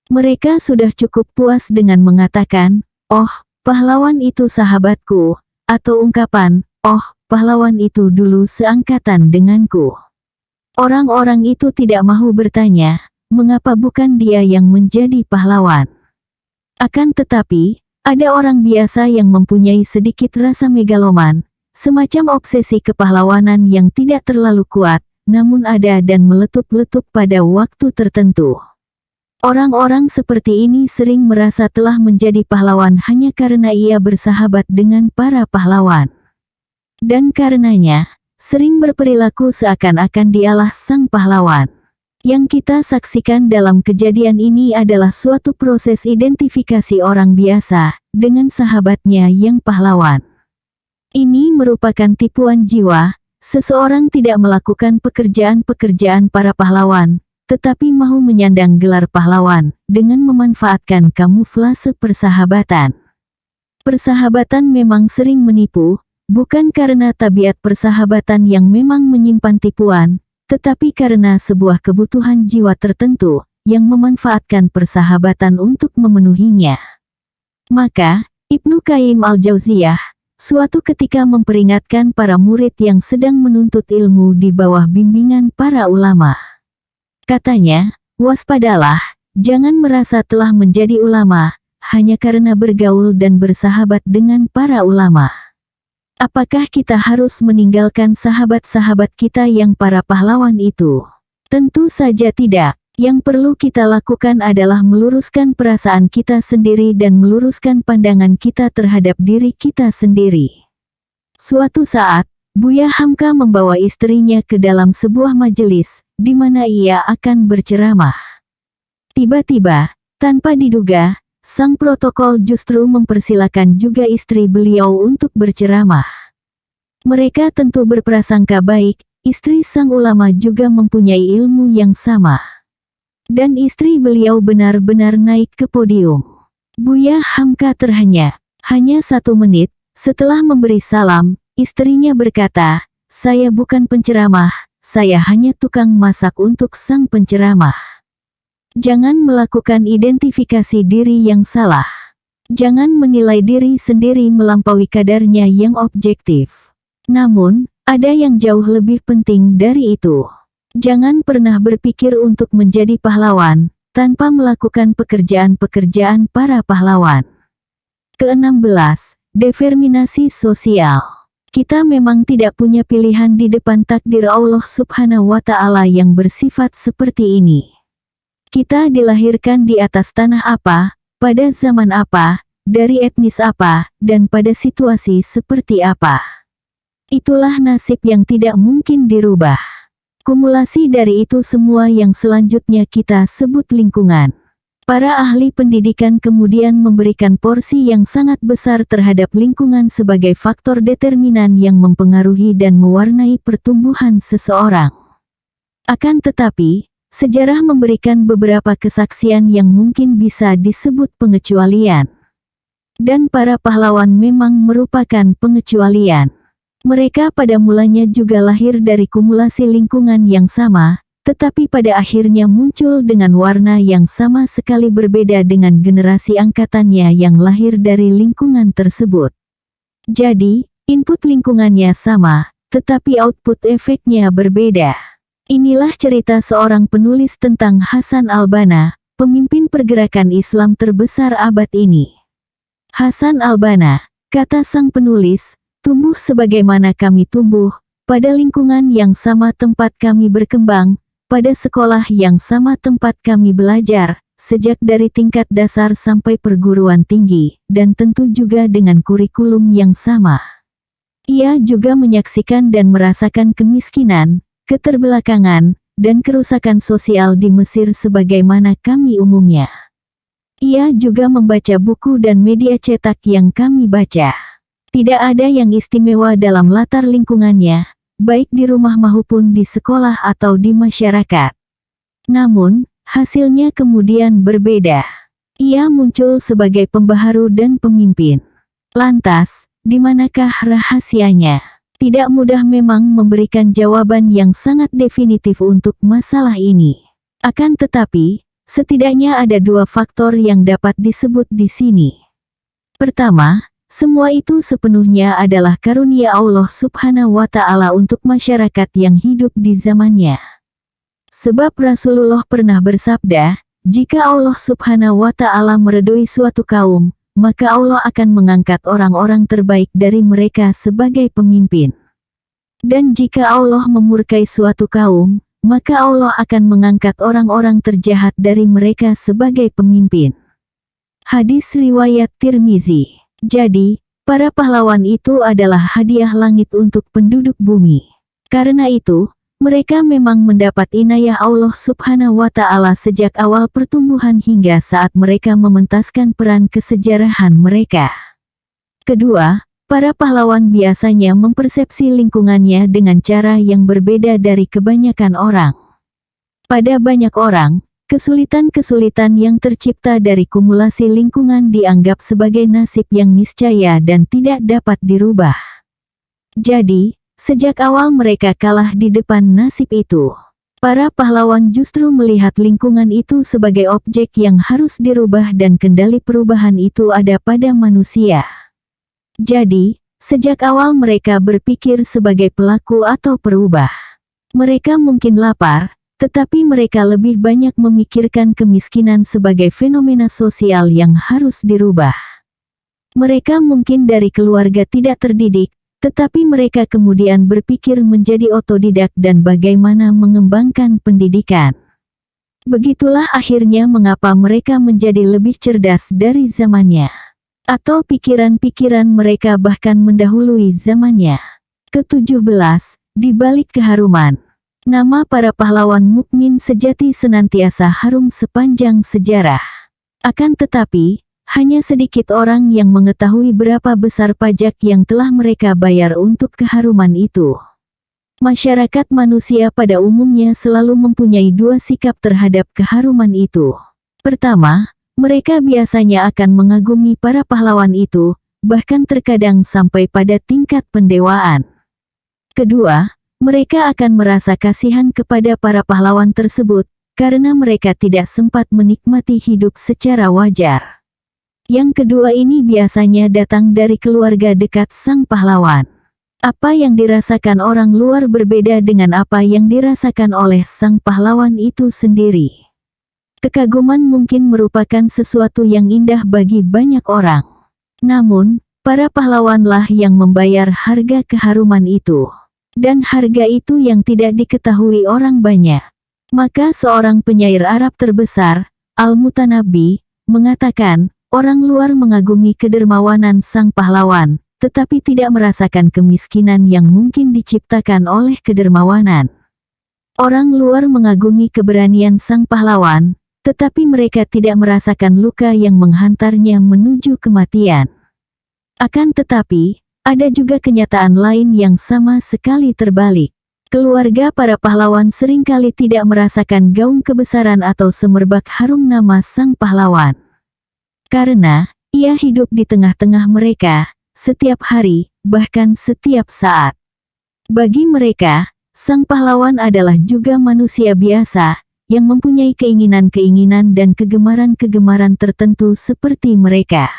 Mereka sudah cukup puas dengan mengatakan, "Oh, pahlawan itu sahabatku," atau ungkapan, "Oh, pahlawan itu dulu seangkatan denganku." Orang-orang itu tidak mahu bertanya, mengapa bukan dia yang menjadi pahlawan. Akan tetapi, ada orang biasa yang mempunyai sedikit rasa megaloman, semacam obsesi kepahlawanan yang tidak terlalu kuat, namun ada dan meletup-letup pada waktu tertentu. Orang-orang seperti ini sering merasa telah menjadi pahlawan hanya karena ia bersahabat dengan para pahlawan. Dan karenanya, sering berperilaku seakan-akan dialah sang pahlawan. Yang kita saksikan dalam kejadian ini adalah suatu proses identifikasi orang biasa dengan sahabatnya yang pahlawan. Ini merupakan tipuan jiwa, seseorang tidak melakukan pekerjaan-pekerjaan para pahlawan, tetapi mahu menyandang gelar pahlawan, dengan memanfaatkan kamuflase persahabatan. Persahabatan memang sering menipu, bukan karena tabiat persahabatan yang memang menyimpan tipuan, tetapi karena sebuah kebutuhan jiwa tertentu, yang memanfaatkan persahabatan untuk memenuhinya. Maka, Ibnu Qayyim al-Jauziyah, suatu ketika memperingatkan para murid yang sedang menuntut ilmu di bawah bimbingan para ulama. Katanya, waspadalah, jangan merasa telah menjadi ulama, hanya karena bergaul dan bersahabat dengan para ulama. Apakah kita harus meninggalkan sahabat-sahabat kita yang para pahlawan itu? Tentu saja tidak. Yang perlu kita lakukan adalah meluruskan perasaan kita sendiri dan meluruskan pandangan kita terhadap diri kita sendiri. Suatu saat, Buya Hamka membawa istrinya ke dalam sebuah majelis, di mana ia akan berceramah. Tiba-tiba, tanpa diduga, sang protokol justru mempersilakan juga istri beliau untuk berceramah. Mereka tentu berprasangka baik, istri sang ulama juga mempunyai ilmu yang sama. Dan istri beliau benar-benar naik ke podium. Buya Hamka terhenyak. Hanya 1 menit, setelah memberi salam, istrinya berkata, "Saya bukan penceramah, saya hanya tukang masak untuk sang penceramah." Jangan melakukan identifikasi diri yang salah. Jangan menilai diri sendiri melampaui kadarnya yang objektif. Namun, ada yang jauh lebih penting dari itu. Jangan pernah berpikir untuk menjadi pahlawan, tanpa melakukan pekerjaan-pekerjaan para pahlawan. Ke-16, determinasi sosial. Kita memang tidak punya pilihan di depan takdir Allah Subhanahu wa Ta'ala yang bersifat seperti ini. Kita dilahirkan di atas tanah apa, pada zaman apa, dari etnis apa, dan pada situasi seperti apa. Itulah nasib yang tidak mungkin dirubah. Kumulasi dari itu semua yang selanjutnya kita sebut lingkungan. Para ahli pendidikan kemudian memberikan porsi yang sangat besar terhadap lingkungan sebagai faktor determinan yang mempengaruhi dan mewarnai pertumbuhan seseorang. Akan tetapi, sejarah memberikan beberapa kesaksian yang mungkin bisa disebut pengecualian. Dan para pahlawan memang merupakan pengecualian. Mereka pada mulanya juga lahir dari kumulasi lingkungan yang sama, tetapi pada akhirnya muncul dengan warna yang sama sekali berbeda dengan generasi angkatannya yang lahir dari lingkungan tersebut. Jadi, input lingkungannya sama, tetapi output efeknya berbeda. Inilah cerita seorang penulis tentang Hasan al-Banna, pemimpin pergerakan Islam terbesar abad ini. Hasan al-Banna, kata sang penulis, tumbuh sebagaimana kami tumbuh, pada lingkungan yang sama tempat kami berkembang, pada sekolah yang sama tempat kami belajar, sejak dari tingkat dasar sampai perguruan tinggi, dan tentu juga dengan kurikulum yang sama. Ia juga menyaksikan dan merasakan kemiskinan, keterbelakangan, dan kerusakan sosial di Mesir sebagaimana kami umumnya. Ia juga membaca buku dan media cetak yang kami baca. Tidak ada yang istimewa dalam latar lingkungannya, baik di rumah maupun di sekolah atau di masyarakat. Namun, hasilnya kemudian berbeda. Ia muncul sebagai pembaharu dan pemimpin. Lantas, di manakah rahasianya? Tidak mudah memang memberikan jawaban yang sangat definitif untuk masalah ini. Akan tetapi, setidaknya ada 2 faktor yang dapat disebut di sini. Pertama, semua itu sepenuhnya adalah karunia Allah Subhanahu wa Ta'ala untuk masyarakat yang hidup di zamannya. Sebab Rasulullah pernah bersabda, jika Allah Subhanahu wa Ta'ala meredoi suatu kaum, maka Allah akan mengangkat orang-orang terbaik dari mereka sebagai pemimpin. Dan jika Allah memurkai suatu kaum, maka Allah akan mengangkat orang-orang terjahat dari mereka sebagai pemimpin. Hadis riwayat Tirmizi. Jadi, para pahlawan itu adalah hadiah langit untuk penduduk bumi. Karena itu, mereka memang mendapat inayah Allah Subhanahu wa Ta'ala sejak awal pertumbuhan hingga saat mereka mementaskan peran kesejarahan mereka. Kedua, para pahlawan biasanya mempersepsi lingkungannya dengan cara yang berbeda dari kebanyakan orang. Pada banyak orang, kesulitan-kesulitan yang tercipta dari kumulasi lingkungan dianggap sebagai nasib yang niscaya dan tidak dapat dirubah. Jadi, sejak awal mereka kalah di depan nasib itu. Para pahlawan justru melihat lingkungan itu sebagai objek yang harus dirubah dan kendali perubahan itu ada pada manusia. Jadi, sejak awal mereka berpikir sebagai pelaku atau perubah. Mereka mungkin lapar, tetapi mereka lebih banyak memikirkan kemiskinan sebagai fenomena sosial yang harus dirubah. Mereka mungkin dari keluarga tidak terdidik, Tetapi mereka kemudian berpikir menjadi otodidak dan bagaimana mengembangkan pendidikan. Begitulah akhirnya mengapa mereka menjadi lebih cerdas dari zamannya. Atau pikiran-pikiran mereka bahkan mendahului zamannya. Ke-17, di balik keharuman. Nama para pahlawan mukmin sejati senantiasa harum sepanjang sejarah. Akan tetapi, hanya sedikit orang yang mengetahui berapa besar pajak yang telah mereka bayar untuk keharuman itu. Masyarakat manusia pada umumnya selalu mempunyai dua sikap terhadap keharuman itu. Pertama, mereka biasanya akan mengagumi para pahlawan itu, bahkan terkadang sampai pada tingkat pendewaan. Kedua, mereka akan merasa kasihan kepada para pahlawan tersebut, karena mereka tidak sempat menikmati hidup secara wajar. Yang kedua ini biasanya datang dari keluarga dekat sang pahlawan. Apa yang dirasakan orang luar berbeda dengan apa yang dirasakan oleh sang pahlawan itu sendiri. Kekaguman mungkin merupakan sesuatu yang indah bagi banyak orang. Namun, para pahlawanlah yang membayar harga keharuman itu. Dan harga itu yang tidak diketahui orang banyak. Maka seorang penyair Arab terbesar, Al-Mutanabbi, mengatakan, orang luar mengagumi kedermawanan sang pahlawan, tetapi tidak merasakan kemiskinan yang mungkin diciptakan oleh kedermawanan. Orang luar mengagumi keberanian sang pahlawan, tetapi mereka tidak merasakan luka yang menghantarnya menuju kematian. Akan tetapi, ada juga kenyataan lain yang sama sekali terbalik. Keluarga para pahlawan seringkali tidak merasakan gaung kebesaran atau semerbak harum nama sang pahlawan. Karena, ia hidup di tengah-tengah mereka, setiap hari, bahkan setiap saat. Bagi mereka, sang pahlawan adalah juga manusia biasa, yang mempunyai keinginan-keinginan dan kegemaran-kegemaran tertentu seperti mereka.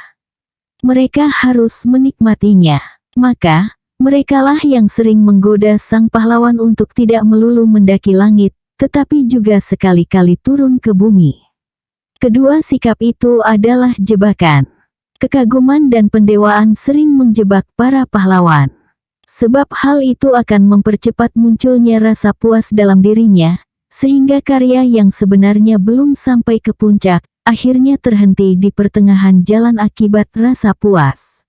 Mereka harus menikmatinya. Maka, merekalah yang sering menggoda sang pahlawan untuk tidak melulu mendaki langit, tetapi juga sekali-kali turun ke bumi. Kedua sikap itu adalah jebakan. Kekaguman dan pendewaan sering menjebak para pahlawan. Sebab hal itu akan mempercepat munculnya rasa puas dalam dirinya, sehingga karya yang sebenarnya belum sampai ke puncak, akhirnya terhenti di pertengahan jalan akibat rasa puas.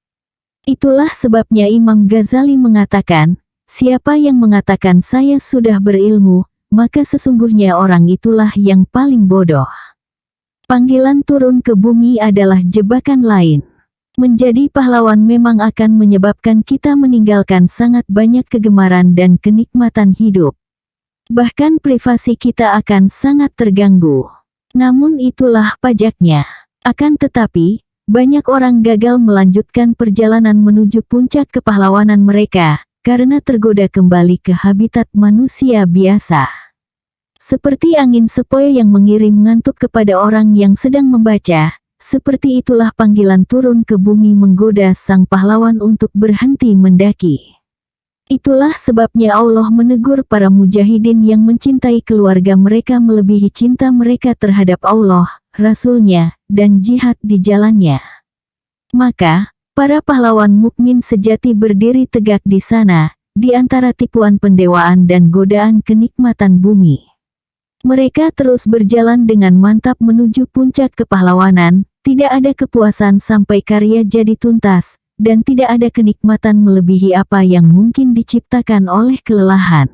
Itulah sebabnya Imam Ghazali mengatakan, siapa yang mengatakan saya sudah berilmu, maka sesungguhnya orang itulah yang paling bodoh. Panggilan turun ke bumi adalah jebakan lain. Menjadi pahlawan memang akan menyebabkan kita meninggalkan sangat banyak kegemaran dan kenikmatan hidup. Bahkan privasi kita akan sangat terganggu. Namun itulah pajaknya. Akan tetapi, banyak orang gagal melanjutkan perjalanan menuju puncak kepahlawanan mereka, karena tergoda kembali ke habitat manusia biasa. Seperti angin sepoi yang mengirim ngantuk kepada orang yang sedang membaca, seperti itulah panggilan turun ke bumi menggoda sang pahlawan untuk berhenti mendaki. Itulah sebabnya Allah menegur para mujahidin yang mencintai keluarga mereka melebihi cinta mereka terhadap Allah, Rasul-Nya, dan jihad di jalannya. Maka, para pahlawan mukmin sejati berdiri tegak di sana, di antara tipuan pendewaan dan godaan kenikmatan bumi. Mereka terus berjalan dengan mantap menuju puncak kepahlawanan, tidak ada kepuasan sampai karya jadi tuntas, dan tidak ada kenikmatan melebihi apa yang mungkin diciptakan oleh kelelahan.